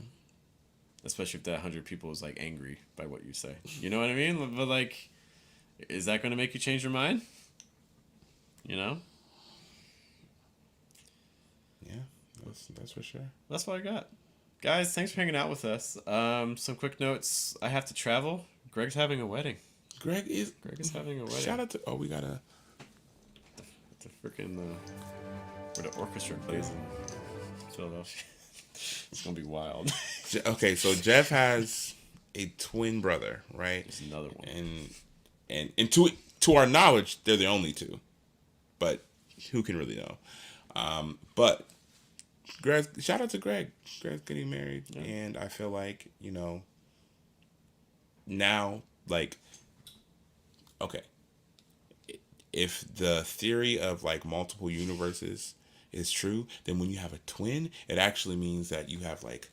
Especially if that 100 people is like angry by what you say. You know what I mean? But like, is that going to make you change your mind? You know? Yeah, that's for sure. That's what I got. Guys, thanks for hanging out with us. Some quick notes. I have to travel. Greg's having a wedding. Greg is having a wedding. Shout out to we gotta the freaking where the orchestra plays in Philadelphia. It's gonna be wild. Okay, so Jeff has a twin brother, right? There's another one. And and to our knowledge, they're the only two. But who can really know? But Greg, shout out to Greg. Greg's getting married, Yeah. and I feel like now, like, okay, if the theory of like multiple universes is true, then when you have a twin, it actually means that you have like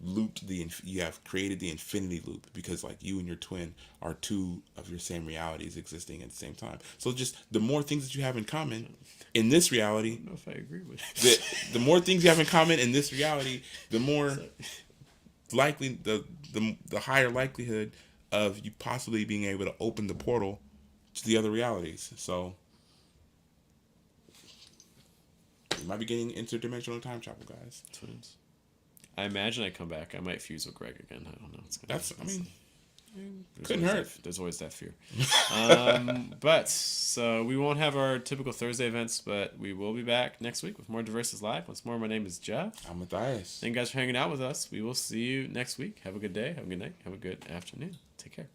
you have created the infinity loop, because like you and your twin are two of your same realities existing at the same time. So just the more things that you have in common in this reality, I don't know if I agree with the more things you have in common in this reality, the more likely the higher likelihood of you possibly being able to open the portal to the other realities. So you might be getting interdimensional time travel, guys. twins. I imagine I come back. I might fuse with Greg again. I don't know. Couldn't hurt. There's always that fear. But so we won't have our typical Thursday events, but we will be back next week with more Diverses Live. Once more, my name is Jeff. I'm Matthias. Thank you guys for hanging out with us. We will see you next week. Have a good day. Have a good night. Have a good afternoon. Take care.